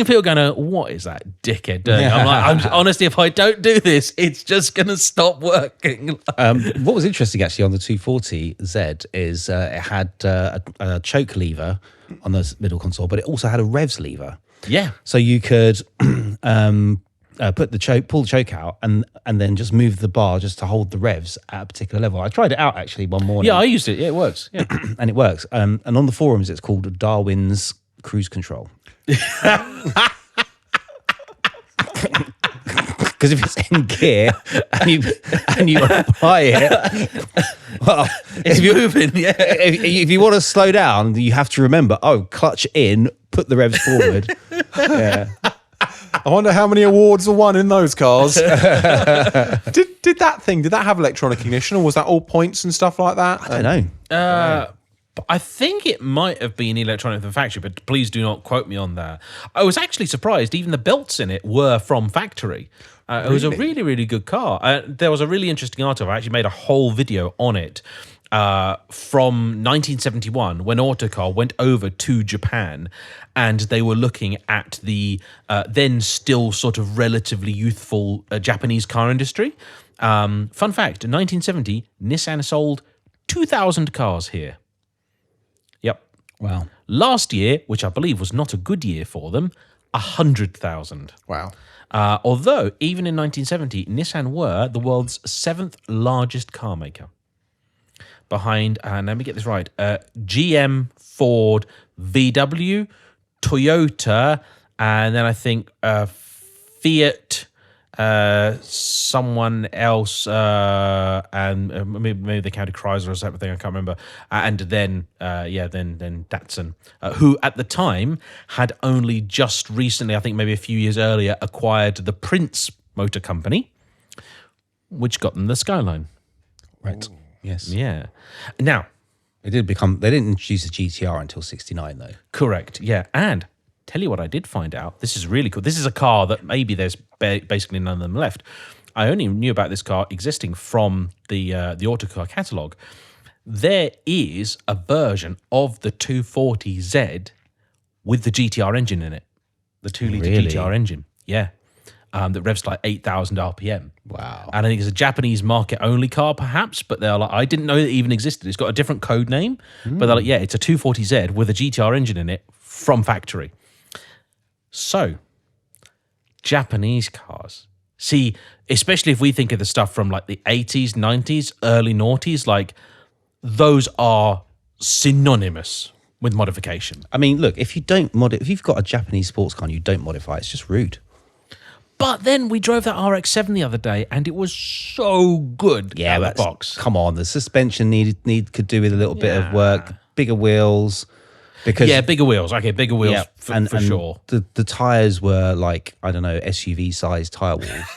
people going, what is that dickhead doing? I'm like, honestly, if I don't do this, it's just going to stop working. What was interesting actually on the 240Z is it had a choke lever on the middle console, but it also had a revs lever. Yeah. So you could pull the choke out, and then just move the bar just to hold the revs at a particular level. I tried it out actually one morning. Yeah, I used it. Yeah, it works. Yeah. And it works. And on the forums, it's called Darwin's Cruise Control. Because if it's in gear and you apply it, well, it's moving. Yeah. If you want to slow down, you have to remember, clutch in, put the revs forward. Yeah. I wonder how many awards were won in those cars. Did that have electronic ignition, or was that all points and stuff like that? I don't know. I think it might have been electronic from the factory, but please do not quote me on that. I was actually surprised even the belts in it were from factory. It was a really, really good car. There was a really interesting article. I actually made a whole video on it from 1971 when Autocar went over to Japan, and they were looking at the then still sort of relatively youthful Japanese car industry. Fun fact, in 1970, Nissan sold 2,000 cars here. Wow. Last year, which I believe was not a good year for them, 100,000. Wow. Although, even in 1970, Nissan were the world's 7th largest car maker. Behind, let me get this right, GM, Ford, VW, Toyota, and then I think Fiat, someone else, and maybe they counted Chrysler or something, I can't remember. And then Datsun, who at the time had only just recently, I think maybe a few years earlier, acquired the Prince Motor Company, which got them the Skyline. Right. Yes. Yeah. Now, They didn't introduce the GTR until 69 though. correct. Yeah. And tell you what I did find out. This is really cool. This is a car that maybe there's basically none of them left. I only knew about this car existing from the Autocar catalogue. There is a version of the 240Z with the GTR engine in it. The 2-litre Really? GTR engine. Yeah. That revs like 8,000 RPM. Wow. And I think it's a Japanese market only car, perhaps, but they're like, I didn't know it even existed. It's got a different code name, but they're like, yeah, it's a 240Z with a GTR engine in it from factory. So, Japanese cars. See, especially if we think of the stuff from like the 80s, 90s, early noughties, like those are synonymous with modification. I mean, look, if you've got a Japanese sports car and you don't modify, it's just rude. But then we drove that RX7 the other day, and it was so good. Yeah, out of but the box. come on, the suspension could do with a little bit of work, bigger wheels. Because Yeah, bigger wheels. Okay, bigger wheels for sure. The tires were like, I don't know, SUV sized tire walls.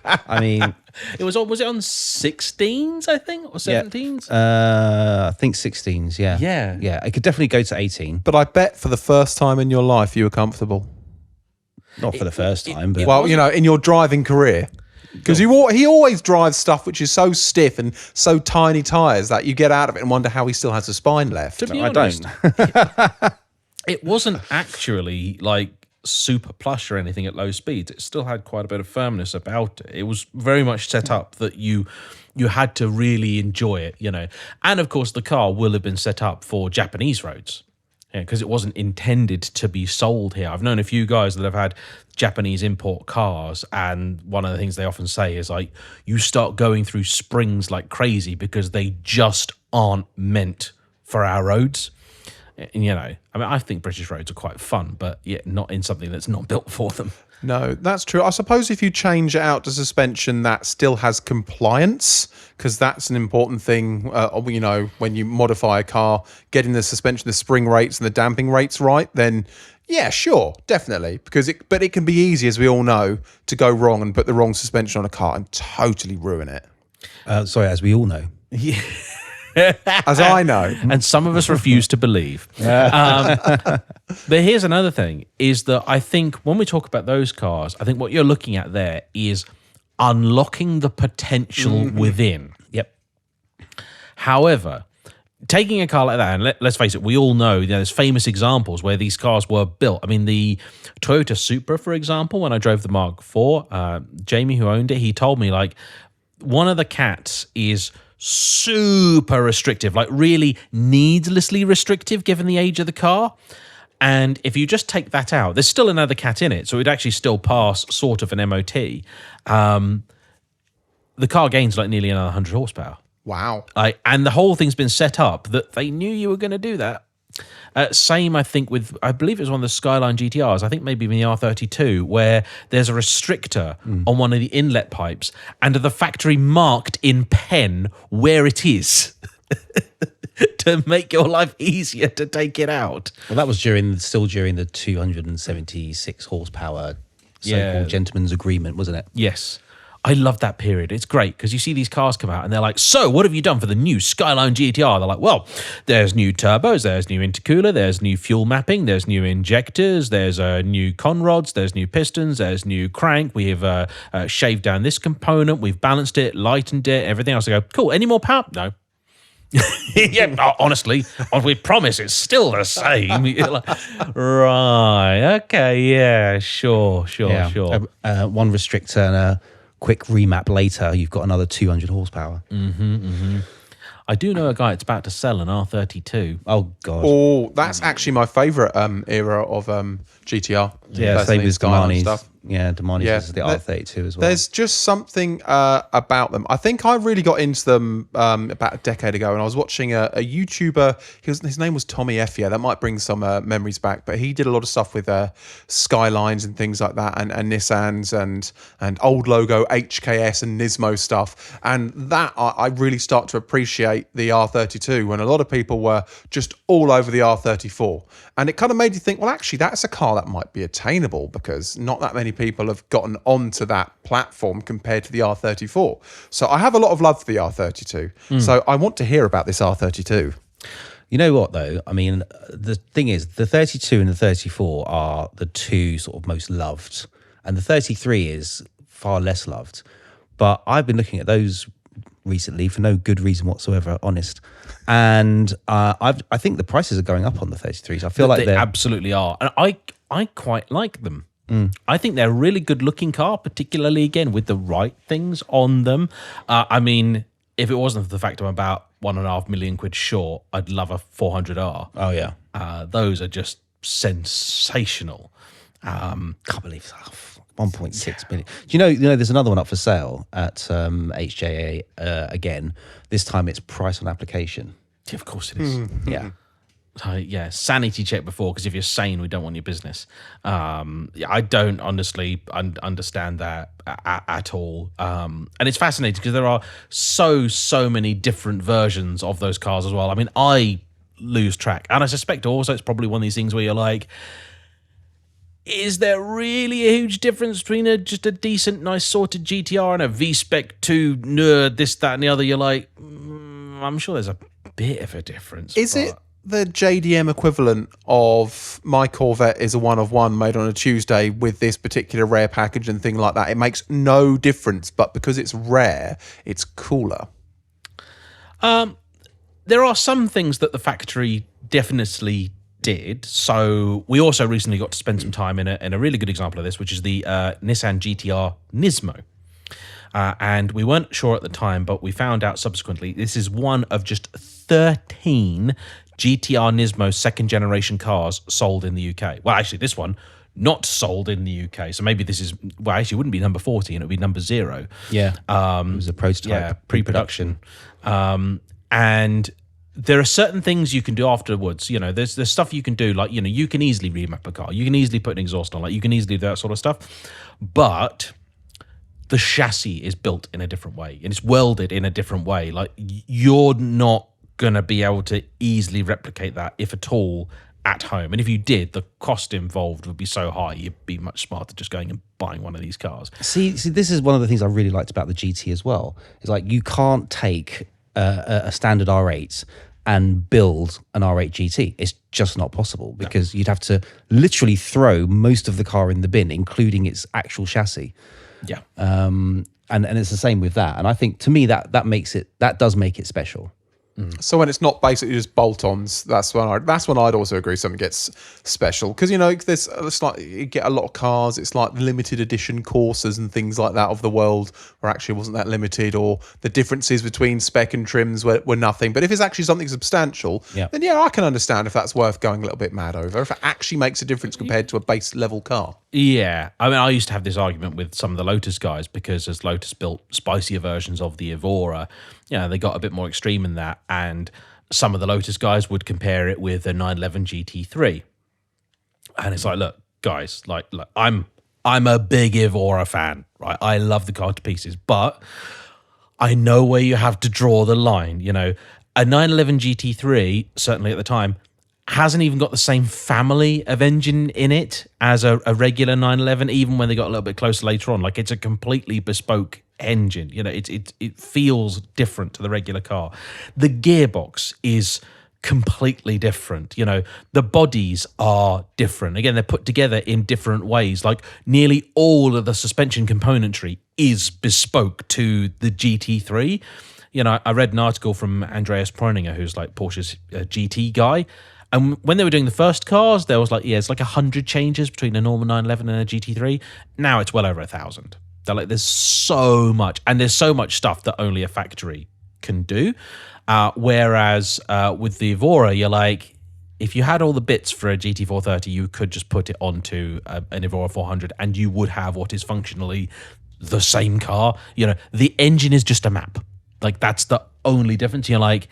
I mean, Was it on 16s, I think, or 17s? I think 16s. Yeah, Yeah. It could definitely go to 18. But I bet for the first time in your life you were comfortable. Not for the first time, but Well, in your driving career. Because he always drives stuff which is so stiff and so tiny tyres that you get out of it and wonder how he still has a spine left. To be I honest, don't. it wasn't actually like super plush or anything at low speeds. It still had quite a bit of firmness about it. It was very much set up that you had to really enjoy it, And of course, the car will have been set up for Japanese roads. Because it wasn't intended to be sold here. I've known a few guys that have had Japanese import cars, and one of the things they often say is like, you start going through springs like crazy because they just aren't meant for our roads. And, I think British roads are quite fun, but yet not in something that's not built for them. No, that's true. I suppose if you change it out to suspension that still has compliance, because that's an important thing, when you modify a car, getting the suspension, the spring rates and the damping rates right, then yeah, sure, definitely. But it can be easy, as we all know, to go wrong and put the wrong suspension on a car and totally ruin it. Sorry, as we all know. Yeah. As I know. And some of us refuse to believe. But here's another thing, is that I think when we talk about those cars, I think what you're looking at there is unlocking the potential within. Yep. However, taking a car like that, and let's face it, we all know there's famous examples where these cars were built. I mean, the Toyota Supra, for example, when I drove the Mark IV, Jamie, who owned it, he told me, like, one of the cats is super restrictive, like really needlessly restrictive given the age of the car. And if you just take that out, there's still another cat in it, so it'd actually still pass sort of an MOT. The car gains like nearly another 100 horsepower. Wow. And the whole thing's been set up that they knew you were going to do that. Same, I think, I believe it was one of the Skyline GTRs, I think maybe in the R32, where there's a restrictor on one of the inlet pipes, and the factory marked in pen where it is to make your life easier to take it out. Well, that was during the 276 horsepower so-called gentleman's agreement, wasn't it? Yes. I love that period. It's great because you see these cars come out and they're like, so what have you done for the new Skyline GTR? They're like, well, there's new turbos, there's new intercooler, there's new fuel mapping, there's new injectors, there's new conrods, there's new pistons, there's new crank. We have shaved down this component, we've balanced it, lightened it, everything else. I go, cool, any more power? No. Yeah, honestly, we promise it's still the same. Right, okay, yeah, sure. One restrictor and a quick remap later, you've got another 200 horsepower. I do know a guy that's about to sell an R32. Oh God. Oh, that's actually my favourite era of GTR. Yeah, same as Damani's. Yeah, Damani's is the R32 as well. There's just something about them. I think I really got into them about a decade ago, and I was watching a YouTuber. His name was Tommy Effia. That might bring some memories back, but he did a lot of stuff with Skylines and things like that, and Nissans and old logo HKS and Nismo stuff. And that I really start to appreciate the R32 when a lot of people were just all over the R34. And it kind of made you think, well, actually, that's a car that might be attainable because not that many people have gotten onto that platform compared to the R34. So I have a lot of love for the R32. So I want to hear about this R32. You know what, though? I mean, the thing is, the 32 and the 34 are the two sort of most loved. And the 33 is far less loved. But I've been looking at those recently for no good reason whatsoever, honest. And I think the prices are going up on the 33s. I feel like they absolutely are. And I quite like them. I think they're a really good looking car, particularly again with the right things on them. I mean, if it wasn't for the fact I'm about £1.5 million short, I'd love a 400R. Oh yeah, those are just sensational. Can't believe that. 1.6 million. Do you know? There's another one up for sale at HJA again. This time it's price on application. Yeah, of course it is. Yeah. Yeah, sanity check before, because if you're sane, we don't want your business. I don't honestly understand that at all. And it's fascinating because there are so many different versions of those cars as well. I mean, I lose track. And I suspect also it's probably one of these things where you're like, is there really a huge difference between just a decent, nice sorted GTR and a V-Spec 2 nerd, this, that, and the other? You're like, I'm sure there's a bit of a difference. Is it the JDM equivalent of my Corvette is a one of one made on a Tuesday with this particular rare package and thing like that? It makes no difference, but because it's rare, it's cooler. There are some things that the factory definitely did. So we also recently got to spend some time in a really good example of this, which is the Nissan GTR Nismo. And we weren't sure at the time, but we found out subsequently this is one of just 13 GTR Nismo second generation cars sold in the UK. Well, actually, this one not sold in the UK. So maybe this is, well, actually, it wouldn't be number 40 and it would be number 0. Yeah. It was a prototype. Yeah, pre-production. And there are certain things you can do afterwards. You know, there's stuff you can do, like, you know, you can easily remap a car. You can easily put an exhaust on, like, you can easily do that sort of stuff. But the chassis is built in a different way and it's welded in a different way. Like, you're not going to be able to easily replicate that, if at all, at home. And if you did, the cost involved would be so high, you'd be much smarter just going and buying one of these cars. See, this is one of the things I really liked about the GT as well. It's like you can't take a standard R8 and build an R8 GT. It's just not possible because you'd have to literally throw most of the car in the bin, including its actual chassis. Yeah. And it's the same with that. And I think, to me, that does make it special. So when it's not basically just bolt-ons, that's when I'd also agree something gets special, because, you know, it's like you get a lot of cars, it's like limited edition Corsas and things like that of the world where actually it wasn't that limited, or the differences between spec and trims were nothing. But if it's actually something substantial, then yeah, I can understand if that's worth going a little bit mad over, if it actually makes a difference compared to a base level car. Yeah, I mean, I used to have this argument with some of the Lotus guys, because as Lotus built spicier versions of the Evora, you know, they got a bit more extreme in that, and some of the Lotus guys would compare it with a 911 GT3, and it's like, look, guys, like I'm a big Evora fan, right? I love the car to pieces, but I know where you have to draw the line. You know, a 911 GT3, certainly at the time, hasn't even got the same family of engine in it as a regular 911, even when they got a little bit closer later on. Like, it's a completely bespoke engine. You know, it feels different to the regular car. The gearbox is completely different. You know, the bodies are different. Again, they're put together in different ways. Like, nearly all of the suspension componentry is bespoke to the GT3. You know, I read an article from Andreas Preuninger, who's like Porsche's GT guy. And when they were doing the first cars, there was like, it's like 100 changes between a normal 911 and a GT3. Now it's well over 1,000. They're like, there's so much. And there's so much stuff that only a factory can do. Whereas with the Evora, you're like, if you had all the bits for a GT430, you could just put it onto an Evora 400 and you would have what is functionally the same car. The engine is just a map. Like, that's the only difference. You're like,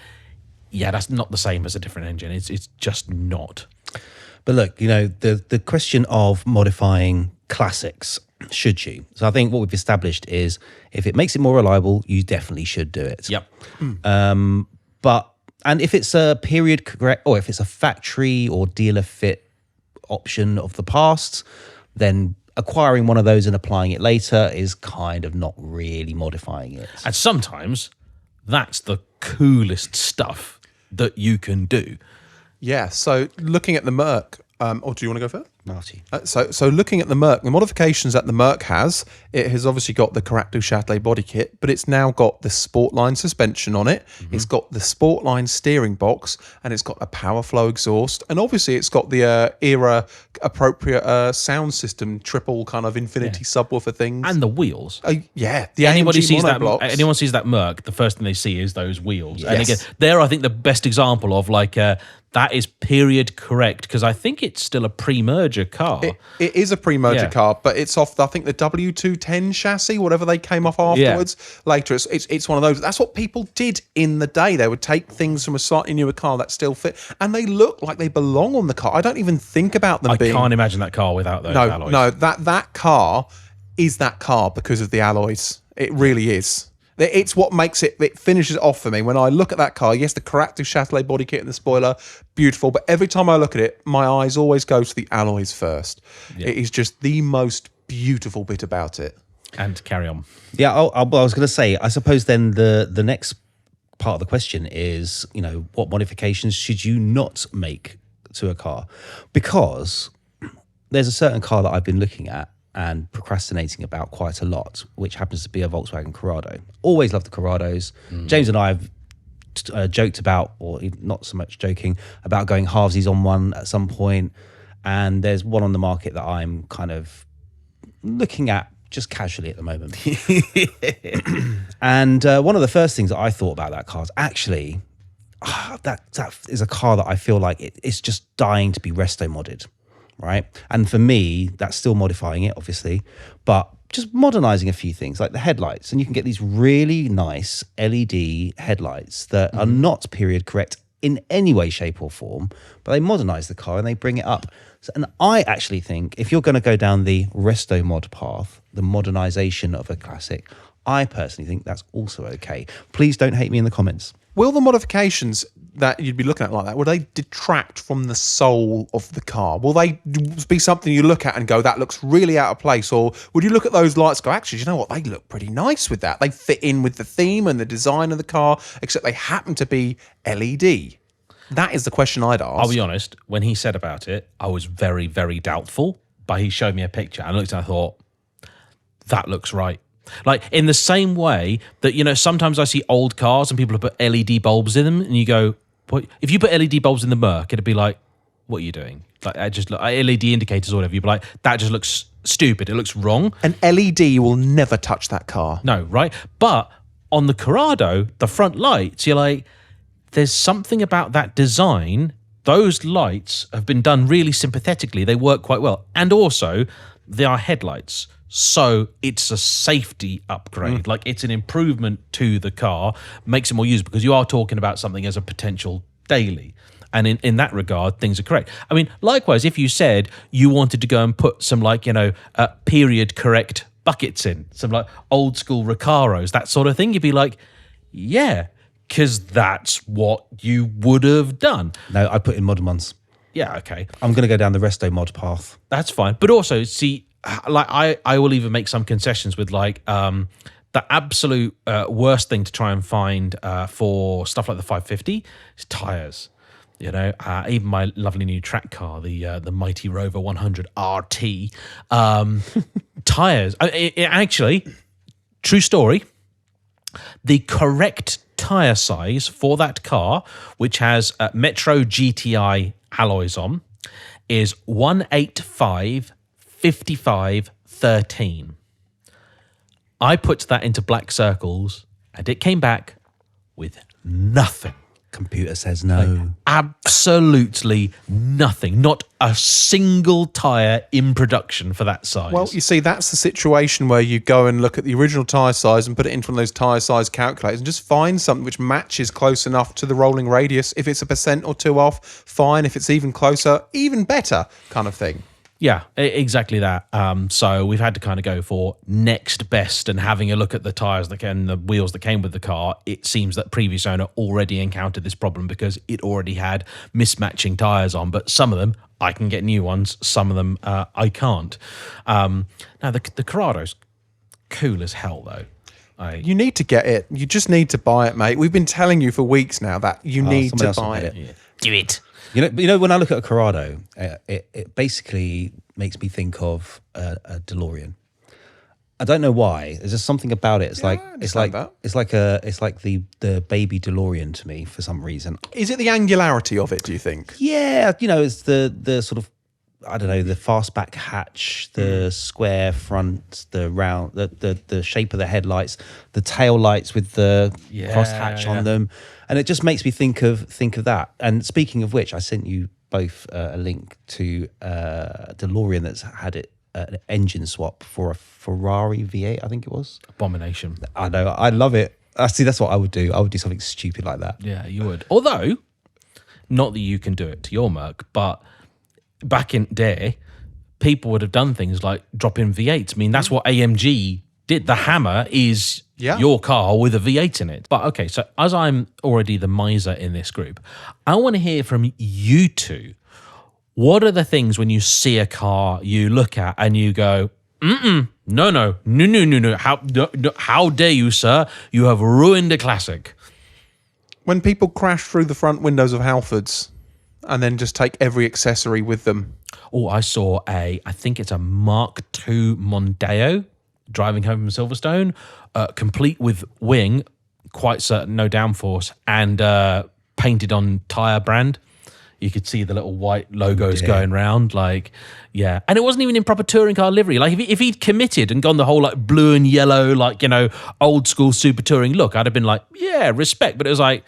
yeah, that's not the same as a different engine. It's just not. But look, the question of modifying classics, should you? So I think what we've established is if it makes it more reliable, you definitely should do it. Yep. And if it's a period correct, or if it's a factory or dealer fit option of the past, then acquiring one of those and applying it later is kind of not really modifying it. And sometimes that's the coolest stuff that you can do. Yeah, so looking at the Merc, or do you want to go first? Marty. So looking at the Merc, the modifications that the Merc has, it has obviously got the Corrado Châtelet body kit, but it's now got the Sportline suspension on it. Mm-hmm. It's got the Sportline steering box, and it's got a Powerflow exhaust, and obviously it's got the era appropriate sound system, triple kind of infinity subwoofer things, and the wheels. Yeah, the anybody AMG monoblocks. Anyone sees that Merc, the first thing they see is those wheels. Yes. And again, they're I think the best example of like that is period correct, because I think it's still a pre-merger car. It is a pre-merger car, but it's off, I think, the W210 chassis, whatever they came off afterwards. Later, it's one of those. That's what people did in the day. They would take things from a slightly newer car that still fit, and they look like they belong on the car. I don't even think about them being... I can't imagine that car without those alloys. No, that car is that car because of the alloys. It really is. It's what makes it finishes it off for me. When I look at that car, yes, the Corrado Châtelet body kit and the spoiler, beautiful. But every time I look at it, my eyes always go to the alloys first. Yeah. It is just the most beautiful bit about it. And carry on. Yeah, I was going to say, I suppose then the next part of the question is, what modifications should you not make to a car? Because there's a certain car that I've been looking at and procrastinating about quite a lot, which happens to be a Volkswagen Corrado. Always loved the Corrados. James and I have joked about, or not so much joking, about going halvesies on one at some point. And there's one on the market that I'm kind of looking at just casually at the moment. And one of the first things that I thought about that car is actually, that is a car that I feel like it's just dying to be resto-modded. Right. And for me, that's still modifying it, obviously, but just modernizing a few things like the headlights. And you can get these really nice LED headlights that are not period correct in any way, shape, or form, but they modernize the car and they bring it up. And I actually think if you're going to go down the resto mod path, the modernization of a classic, I personally think that's also okay. Please don't hate me in the comments. Will the modifications that you'd be looking at like that, will they detract from the soul of the car? Will they be something you look at and go, that looks really out of place? Or would you look at those lights and go, actually, you know what? They look pretty nice with that. They fit in with the theme and the design of the car, except they happen to be LED. That is the question I'd ask. I'll be honest, when he said about it, I was very, very doubtful, but he showed me a picture and I looked and I thought, that looks right. Like, in the same way that, sometimes I see old cars and people have put LED bulbs in them and you go, what? If you put LED bulbs in the Merc, it'd be like, what are you doing? Like, I just look, LED indicators or whatever, you'd be like, that just looks stupid. It looks wrong. An LED will never touch that car. No, right? But on the Corrado, the front lights, you're like, there's something about that design. Those lights have been done really sympathetically. They work quite well. And also, they are headlights. So it's a safety upgrade. Like, it's an improvement to the car, makes it more usable because you are talking about something as a potential daily. And in that regard, things are correct. I mean, likewise, if you said you wanted to go and put some period correct buckets in, some like old school Recaros, that sort of thing, you'd be like, yeah, because that's what you would have done. No, I put in modern ones. Yeah, okay. I'm going to go down the resto mod path. That's fine. But also, see, like I will even make some concessions with the absolute worst thing to try and find for stuff like the 550 is tires. Even my lovely new track car, the Mighty Rover 100 RT, tires. Actually, true story. The correct tire size for that car, which has Metro GTI alloys on, is 185/55/13. I put that into black circles and it came back with nothing. Computer says no. Absolutely nothing. Not a single tyre in production for that size. Well, you see, that's the situation where you go and look at the original tyre size and put it into one of those tyre size calculators and just find something which matches close enough to the rolling radius. If it's 1% or 2% off, fine. If it's even closer, even better, kind of thing. Yeah, exactly that. So we've had to kind of go for next best, and having a look at the tyres and the wheels that came with the car, it seems that previous owner already encountered this problem because it already had mismatching tyres on, but some of them I can get new ones, some of them I can't. Now the Corrado's cool as hell though. You need to get it. You just need to buy it, mate. We've been telling you for weeks now that you need to buy it. Yeah. Do it. You know, when I look at a Corrado, it basically makes me think of a DeLorean. I don't know why. There's just something about it. It's like the baby DeLorean to me for some reason. Is it the angularity of it, do you think? Yeah, you know, it's the sort of, I don't know, the fastback hatch, the square front, the round, the shape of the headlights, the tail lights with the cross hatch on them, and it just makes me think of that. And speaking of which, I sent you both a link to a DeLorean that's had an engine swap for a Ferrari V8, I think it was. Abomination. I know, I love it. See, that's what I would do. I would do something stupid like that. Yeah, you would. Although, not that you can do it to your Merc, but back in day, people would have done things like drop in V8s. I mean, that's what AMG did. The Hammer is your car with a V8 in it. But okay, so as I'm already the miser in this group, I want to hear from you two. What are the things when you see a car you look at and you go, no, how dare you, sir? You have ruined a classic. When people crash through the front windows of Halfords and then just take every accessory with them. Oh, I saw I think it's a Mark II Mondeo driving home from Silverstone, complete with wing, quite certain, no downforce, and painted on tyre brand. You could see the little white logos going round, and it wasn't even in proper touring car livery. Like if he'd committed and gone the whole like blue and yellow, like, you know, old school super touring look, I'd have been like, yeah, respect. But it was like,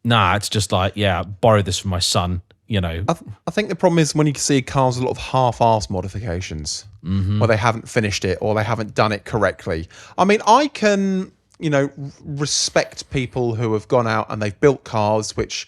nah, it's just like, yeah, borrow this from my son, you know. I think the problem is when you see cars with a lot of half-assed modifications where they haven't finished it or they haven't done it correctly. I mean, I can, you know, respect people who have gone out and they've built cars which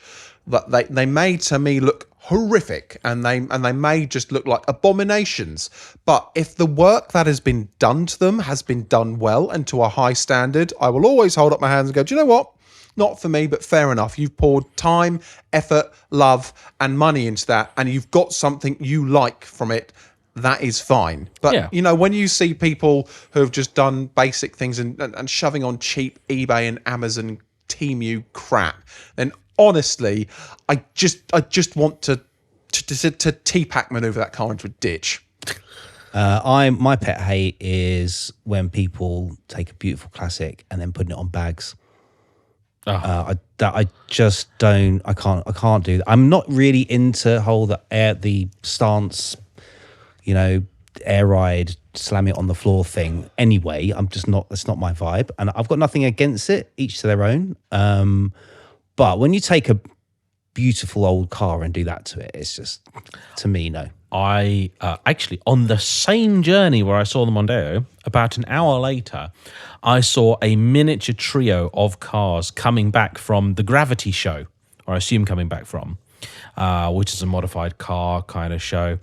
they may to me look horrific and they may just look like abominations. But if the work that has been done to them has been done well and to a high standard, I will always hold up my hands and go, do you know what? Not for me, but fair enough. You've poured time, effort, love, and money into that, and you've got something you like from it. That is fine. But, you know, when you see people who have just done basic things and shoving on cheap eBay and Amazon Temu crap, then honestly, I just want to T-Pack maneuver that car into a ditch. My pet hate is when people take a beautiful classic and then putting it on bags. I just don't. I can't do that. I'm not really into the stance, you know, air ride, slam it on the floor thing. Anyway, I'm just not. That's not my vibe, and I've got nothing against it. Each to their own. But when you take a beautiful old car and do that to it, it's just, to me, no. I actually, on the same journey where I saw the Mondeo, about an hour later, I saw a miniature trio of cars coming back from the Gravity show, or I assume coming back from, which is a modified car kind of show.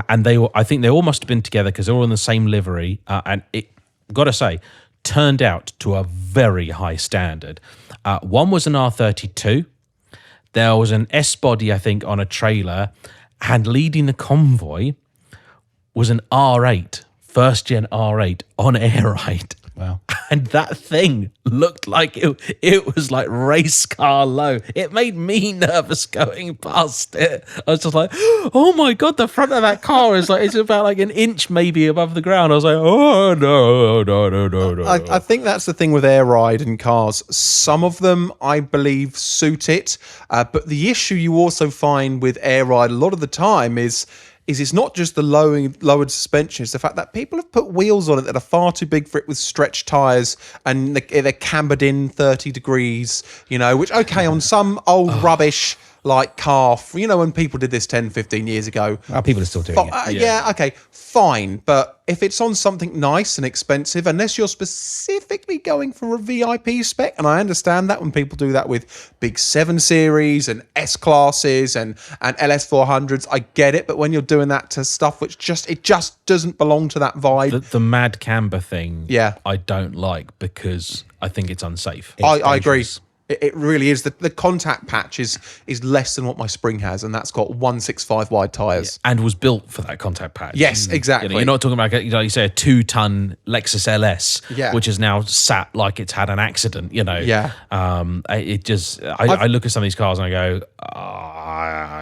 And I think they all must have been together because they're all in the same livery. And it, got to say, turned out to a very high standard. One was an R32. There was an S-body, I think, on a trailer, and leading the convoy was an R8, first-gen R8 on air ride. Wow. And that thing looked like it was like race car low. It made me nervous going past it. I was just like, oh my God, the front of that car is like, it's about like an inch maybe above the ground. I was like, oh no. I think that's the thing with air ride and cars. Some of them, I believe, suit it. But the issue you also find with air ride a lot of the time is is it's not just the lowered suspension, it's the fact that people have put wheels on it that are far too big for it with stretched tyres, and they're cambered in 30 degrees, which, okay, on some old rubbish like car, when people did this 10, 15 years ago. People are still doing it. Yeah, okay, fine. But if it's on something nice and expensive, unless you're specifically going for a VIP spec, and I understand that when people do that with big 7 Series and S-Classes and LS400s, I get it. But when you're doing that to stuff which it just doesn't belong to that vibe. The mad camber thing, yeah, I don't like because I think it's unsafe. I agree. It really is. The contact patch is less than what my Spring has, and that's got 165 wide tyres. Yeah, and was built for that contact patch. Yes, exactly. You're not talking about, like you say, a 2-ton Lexus LS, yeah, which is now sat like it's had an accident, Yeah. I look at some of these cars and I go,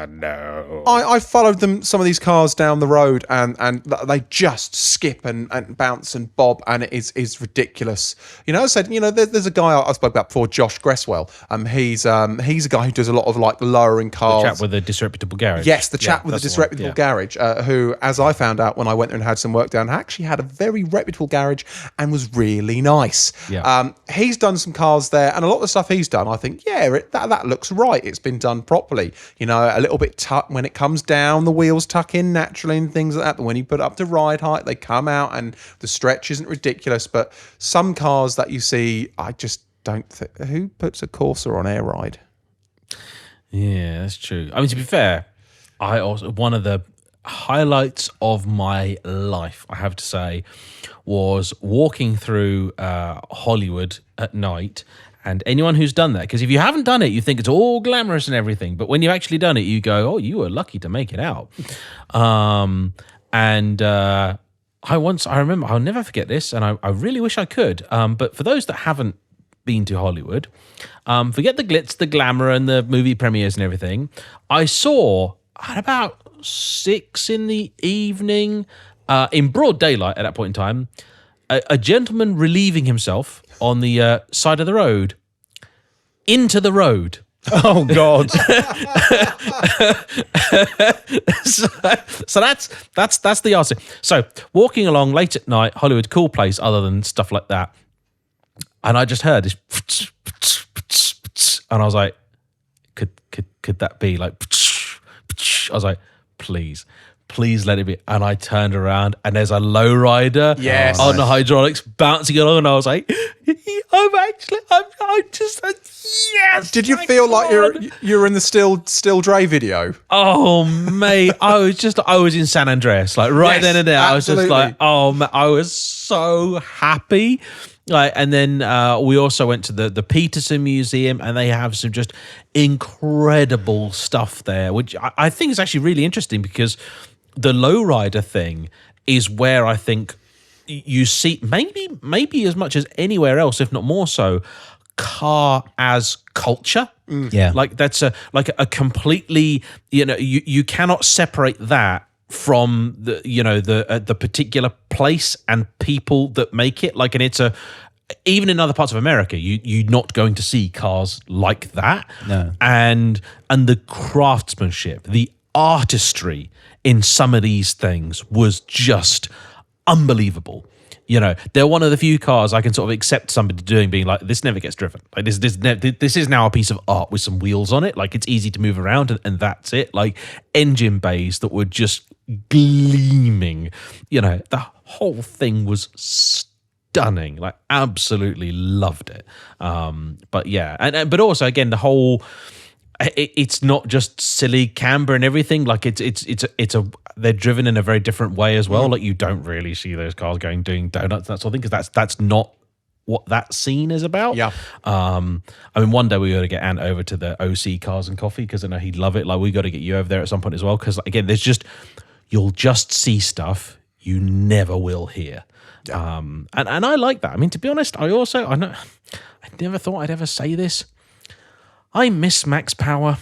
no. I followed some of these cars down the road, and they just skip and bounce and bob, and it is ridiculous. I said, there's a guy I spoke about before, Josh Gresswell. He's a guy who does a lot of like lowering cars. The chap with the disreputable garage. Yes, the chap with the disreputable garage, who, as I found out when I went there and had some work done, actually had a very reputable garage and was really nice. Yeah. He's done some cars there, and a lot of the stuff he's done, I think, that looks right. It's been done properly. A little bit tuck when it comes down, the wheels tuck in naturally and things like that. But when you put it up to ride height, they come out, and the stretch isn't ridiculous. But some cars that you see, I just don't think, who puts a Corsa on air ride? Yeah, that's true. I mean, to be fair, one of the highlights of my life, I have to say, was walking through Hollywood at night. And anyone who's done that, because if you haven't done it, you think it's all glamorous and everything. But when you've actually done it, you go, oh, you were lucky to make it out. I remember, I'll never forget this, and I really wish I could. But for those that haven't been to Hollywood, forget the glitz, the glamour, and the movie premieres and everything. I saw at about 6 in the evening, in broad daylight at that point in time, a gentleman relieving himself on the side of the road into the road. Oh God! so that's the answer. So walking along late at night, Hollywood, cool place other than stuff like that, and I just heard this, and I was like, could that be like? I was like, please let it be. And I turned around, and there's a lowrider on the hydraulics bouncing along, and I was like, I'm just yes. Did you feel like you're in the still Dre video? Oh mate, I was in San Andreas, like right then and there. Absolutely. I was just like, oh, I was so happy. Like, and then we also went to the Peterson Museum, and they have some just incredible stuff there, which I think is actually really interesting, because the lowrider thing is where I think you see maybe as much as anywhere else, if not more so, car as culture. Yeah, like that's a completely, you cannot separate that from the particular place and people that make it. Like, and it's even in other parts of America, you're not going to see cars like that. No. And the craftsmanship, the artistry in some of these things was just unbelievable. They're one of the few cars I can sort of accept somebody being like, this never gets driven. Like this is now a piece of art with some wheels on it. Like, it's easy to move around, and that's it. Like, engine bays that were just gleaming. The whole thing was stunning. Like, absolutely loved it. But yeah, but also again, the whole. It's not just silly camber and everything. Like, they're driven in a very different way as well. Like, you don't really see those cars doing donuts, that sort of thing, because that's not what that scene is about. Yeah. I mean, one day we got to get Ant over to the OC Cars and Coffee, because I know he'd love it. Like, we got to get you over there at some point as well, because again, you'll just see stuff you never will hear. And I like that. I mean, to be honest, I never thought I'd ever say this. I miss Max Power.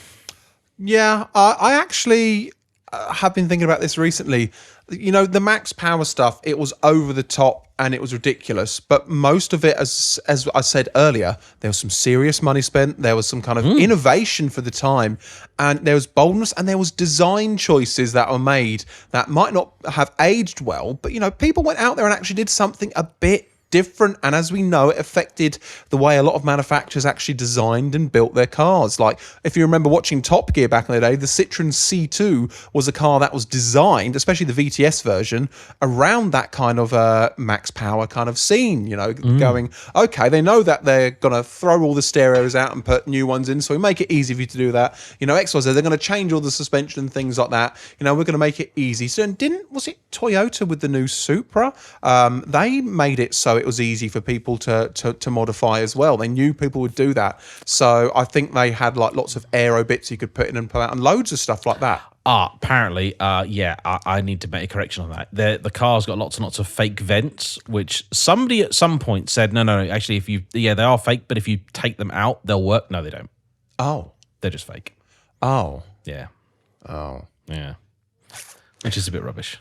Yeah, I actually have been thinking about this recently. The Max Power stuff, it was over the top and it was ridiculous. But most of it, as I said earlier, there was some serious money spent. There was some kind of innovation for the time, and there was boldness, and there was design choices that were made that might not have aged well. But, you know, people went out there and actually did something a bit different, and as we know, it affected the way a lot of manufacturers actually designed and built their cars. Like, if you remember watching Top Gear back in the day, the Citroen C2 was a car that was designed, especially the VTS version, around that kind of max power kind of scene, you know, going, okay, they know that they're going to throw all the stereos out and put new ones in, so we make it easy for you to do that. You know, XYZ, they're going to change all the suspension and things like that. You know, we're going to make it easy. So, was it Toyota with the new Supra? They made it so it was easy for people to modify as well. They knew people would do that. So I think they had like lots of aero bits you could put in and pull out and loads of stuff like that. Apparently, I need to make a correction on that. The car's got lots and lots of fake vents, which somebody at some point said, no, actually, they are fake, but if you take them out, they'll work. No, they don't. Oh. They're just fake. Oh. Yeah. Oh. Yeah. Which is a bit rubbish.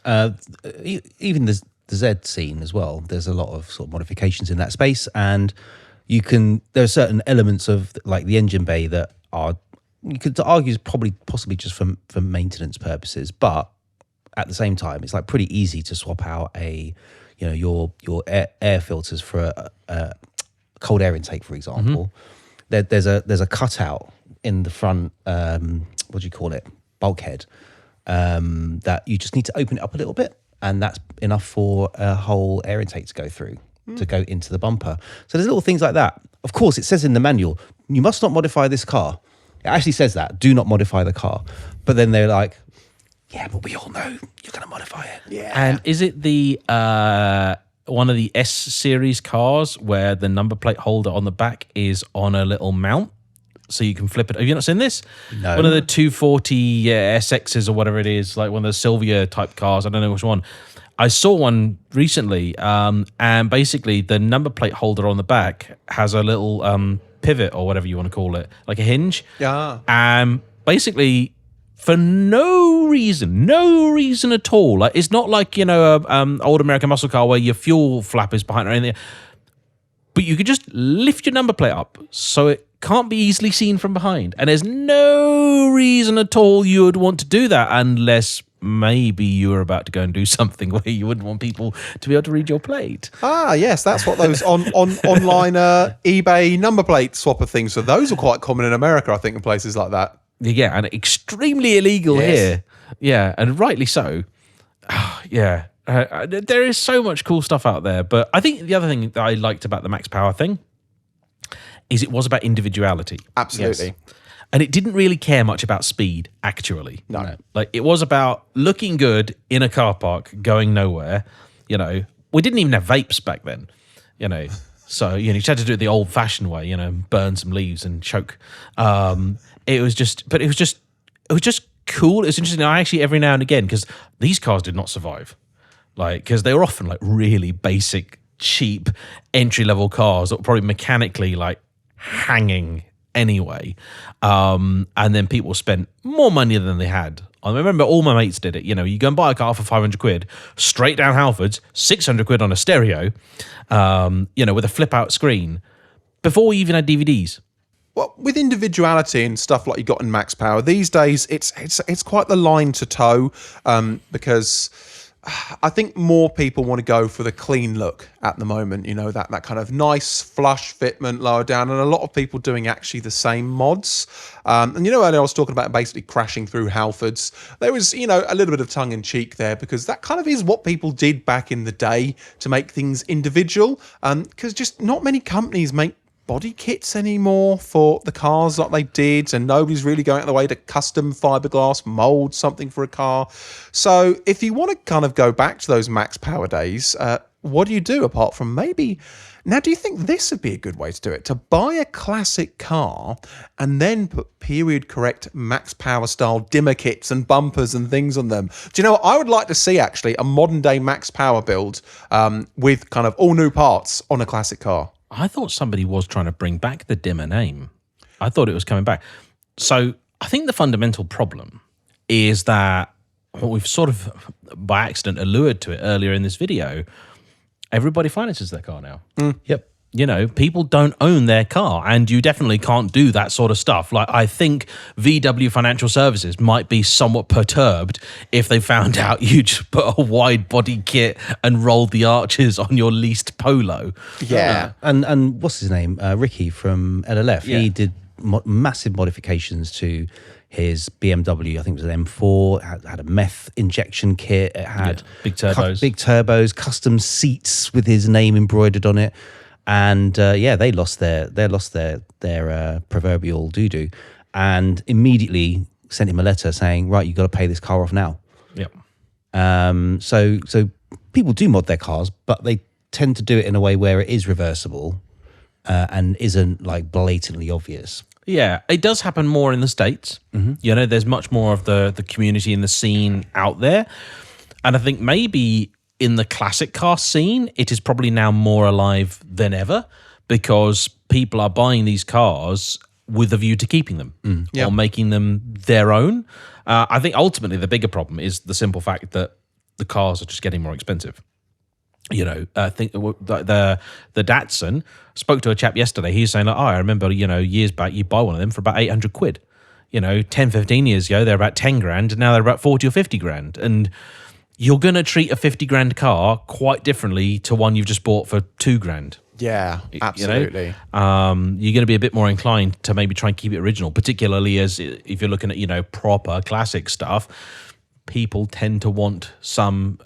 Even the Z scene as well, there's a lot of sort of modifications in that space, and there are certain elements of like the engine bay that are, you could argue, is possibly just for maintenance purposes, but at the same time it's like pretty easy to swap out your air filters for a cold air intake, for example. There's a cutout in the front, what do you call it, bulkhead, that you just need to open it up a little bit, and that's enough for a whole air intake to go through, to go into the bumper. So there's little things like that. Of course, it says in the manual, you must not modify this car. It actually says that, do not modify the car. But then they're like, yeah, but we all know you're going to modify it. Yeah. And is it the one of the S series cars where the number plate holder on the back is on a little mount? So you can flip it. Have you not seen this? No. One of the 240 SXs or whatever it is, like one of the Sylvia type cars. I don't know which one. I saw one recently, and basically the number plate holder on the back has a little pivot or whatever you want to call it, like a hinge. Yeah. Basically, for no reason at all. Like, it's not like, you know, old American muscle car where your fuel flap is behind or anything. But you could just lift your number plate up so it can't be easily seen from behind. And there's no reason at all you would want to do that unless maybe you were about to go and do something where you wouldn't want people to be able to read your plate. Yes, that's what those online eBay number plate swapper things. So those are quite common in America, I think, in places like that. Yeah, and extremely illegal here. Yeah, and rightly so. Yeah. There is so much cool stuff out there. But I think the other thing that I liked about the Max Power thing is it was about individuality. Absolutely. Yes. And it didn't really care much about speed, actually. No. Like, it was about looking good in a car park, going nowhere. You know, we didn't even have vapes back then, you know. So, you know, you had to do it the old-fashioned way, you know, burn some leaves and choke. It was just cool. It was interesting. I actually, every now and again, because these cars did not survive. Like, because they were often like really basic, cheap, entry-level cars that were probably mechanically like hanging anyway. And then people spent more money than they had. I remember all my mates did it. You know, you go and buy a car for 500 quid, straight down Halfords, 600 quid on a stereo, you know, with a flip-out screen, before we even had DVDs. Well, with individuality and stuff like you got in Max Power, these days it's quite the line to toe, because I think more people want to go for the clean look at the moment, you know, that kind of nice flush fitment lower down, and a lot of people doing actually the same mods. And you know, earlier I was talking about basically crashing through Halfords. There was, you know, a little bit of tongue in cheek there, because that kind of is what people did back in the day to make things individual, because just not many companies make body kits anymore for the cars like they did, and nobody's really going out of the way to custom fiberglass mold something for a car. So if you want to kind of go back to those Max Power days, what do you do apart from maybe... Now, do you think this would be a good way to do it? To buy a classic car and then put period correct Max Power style dimmer kits and bumpers and things on them? Do you know what? I would like to see actually a modern day Max Power build with kind of all new parts on a classic car. I thought somebody was trying to bring back the dimmer name. I thought it was coming back. So I think the fundamental problem is that what we've sort of by accident allured to it earlier in this video. everybody finances their car now. Yep. You know, people don't own their car, and you definitely can't do that sort of stuff. Like, I think VW Financial Services might be somewhat perturbed if they found out you just put a wide body kit and rolled the arches on your leased Polo. Yeah. And what's his name? Ricky from LLF. Yeah. He did massive modifications to his BMW. I think it was an M4. Had a meth injection kit. It had big turbos. big turbos, custom seats with his name embroidered on it. And they lost their proverbial doo-doo, and immediately sent him a letter saying, right, you've got to pay this car off now. Yep. So people do mod their cars, but they tend to do it in a way where it is reversible and isn't like blatantly obvious. Yeah, it does happen more in the States. You know, there's much more of the community and the scene out there. And I think maybe in the classic car scene, it is probably now more alive than ever, because people are buying these cars with a view to keeping them or making them their own. I think ultimately the bigger problem is the simple fact that the cars are just getting more expensive. You know, I think the Datsun, spoke to a chap yesterday. He was saying, like, I remember, you know, years back, you buy one of them for about 800 quid. You know, 10, 15 years ago, they're about 10 grand, and now they're about 40 or 50 grand. And you're going to treat a 50 grand car quite differently to one you've just bought for 2 grand. Yeah, absolutely. You know? You're going to be a bit more inclined to maybe try and keep it original, particularly as if you're looking at, you know, proper classic stuff. People tend to want some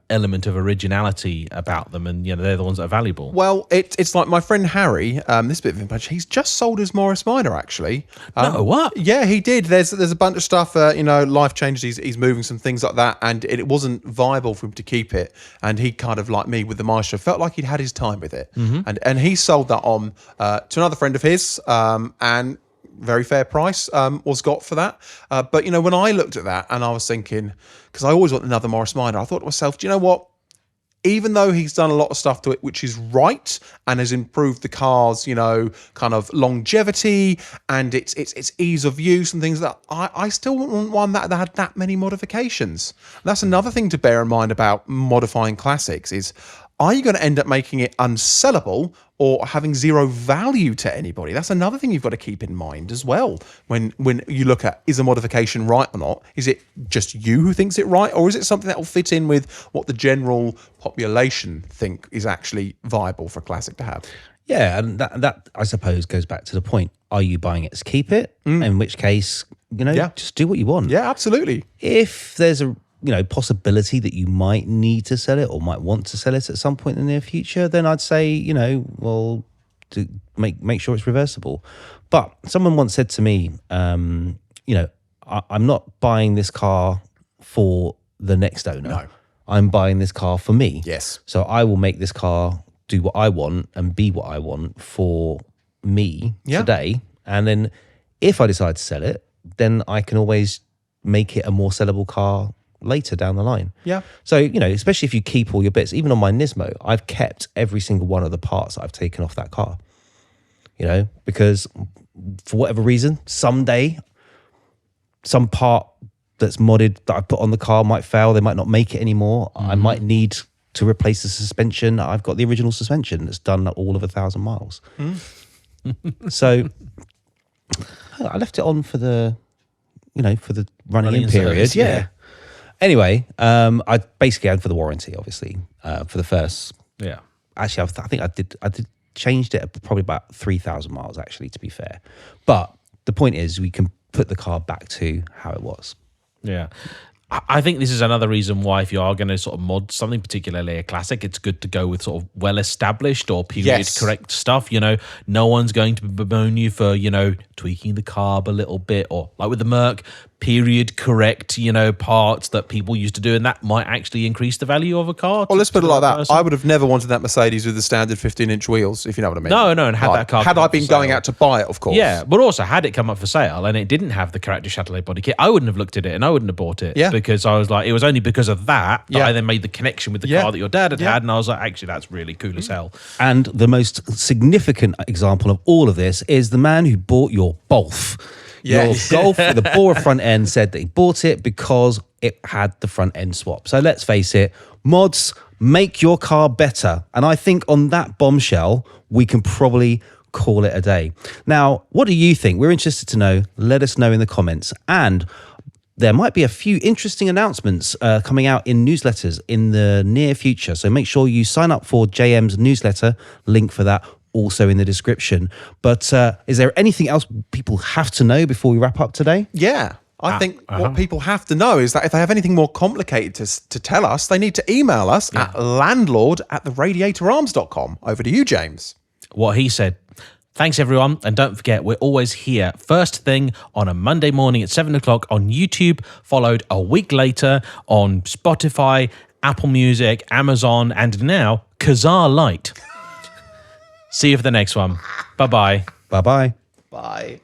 element of originality about them, and you know they're the ones that are valuable. Well, it's like my friend Harry. This bit of information. He's just sold his Morris Minor, actually. No, what? Yeah, he did. There's a bunch of stuff. You know, life changes. He's moving some things like that, and it wasn't viable for him to keep it. And he kind of, like me with the Maestro, felt like he'd had his time with it. And he sold that on to another friend of his, and very fair price was got for that. But, you know, when I looked at that and I was thinking, because I always want another Morris Minor, I thought to myself, do you know what? Even though he's done a lot of stuff to it which is right and has improved the car's, you know, kind of longevity and its ease of use and things like that, I still want one that had that many modifications. And that's another thing to bear in mind about modifying classics is, are you going to end up making it unsellable or having zero value to anybody? That's another thing you've got to keep in mind as well. When you look at, is a modification right or not? Is it just you who thinks it right? Or is it something that will fit in with what the general population think is actually viable for a classic to have? Yeah, and that I suppose goes back to the point. Are you buying it to keep it? In which case, you know, just do what you want. Yeah, absolutely. If there's a possibility that you might need to sell it or might want to sell it at some point in the near future, then I'd say, you know, well, to make sure it's reversible. But someone once said to me, you know, I'm not buying this car for the next owner. No. I'm buying this car for me. Yes. So I will make this car do what I want and be what I want for me today. And then if I decide to sell it, then I can always make it a more sellable car later down the line. Yeah. So, you know, especially if you keep all your bits, even on my Nismo, I've kept every single one of the parts that I've taken off that car, you know, because for whatever reason, someday some part that's modded that I put on the car might fail. They might not make it anymore. I might need to replace the suspension. I've got the original suspension that's done all of 1,000 miles. So I left it on for the, you know, for the running in period. Service, yeah. Anyway, I basically had for the warranty, obviously, for the first. Yeah. Actually, I think I did changed it at probably about 3,000 miles, actually, to be fair. But the point is, we can put the car back to how it was. Yeah. I think this is another reason why, if you are going to sort of mod something, particularly a classic, it's good to go with sort of well-established or period-correct stuff. You know, no one's going to bemoan you for, you know, tweaking the carb a little bit, or like with the Merc, period-correct, you know, parts that people used to do, and that might actually increase the value of a car. Well, let's put it like that. person. I would have never wanted that Mercedes with the standard 15-inch wheels, if you know what I mean. No, and had that car. Had I been going out to buy it, of course. Yeah, but also had it come up for sale and it didn't have the Character Chatelet body kit, I wouldn't have looked at it and I wouldn't have bought it. Yeah. Because I was like, it was only because of that I then made the connection with the car that your dad had had, and I was like, actually, that's really cool as hell. And the most significant example of all of this is the man who bought your Golf. Yes. Your Golf with the Bora front end said that he bought it because it had the front end swap. So let's face it, mods make your car better. And I think on that bombshell, we can probably call it a day. Now, what do you think? We're interested to know. Let us know in the comments. And there might be a few interesting announcements coming out in newsletters in the near future. So make sure you sign up for JayEmm's newsletter. Link for that also in the description. But is there anything else people have to know before we wrap up today? Yeah. I think what people have to know is that if they have anything more complicated to tell us, they need to email us at landlord@radiatorarms.com. Over to you, James. What he said. Thanks, everyone. And don't forget, we're always here first thing on a Monday morning at 7 o'clock on YouTube, followed a week later on Spotify, Apple Music, Amazon, and now Kazaa Lite. See you for the next one. Bye-bye. Bye-bye. Bye.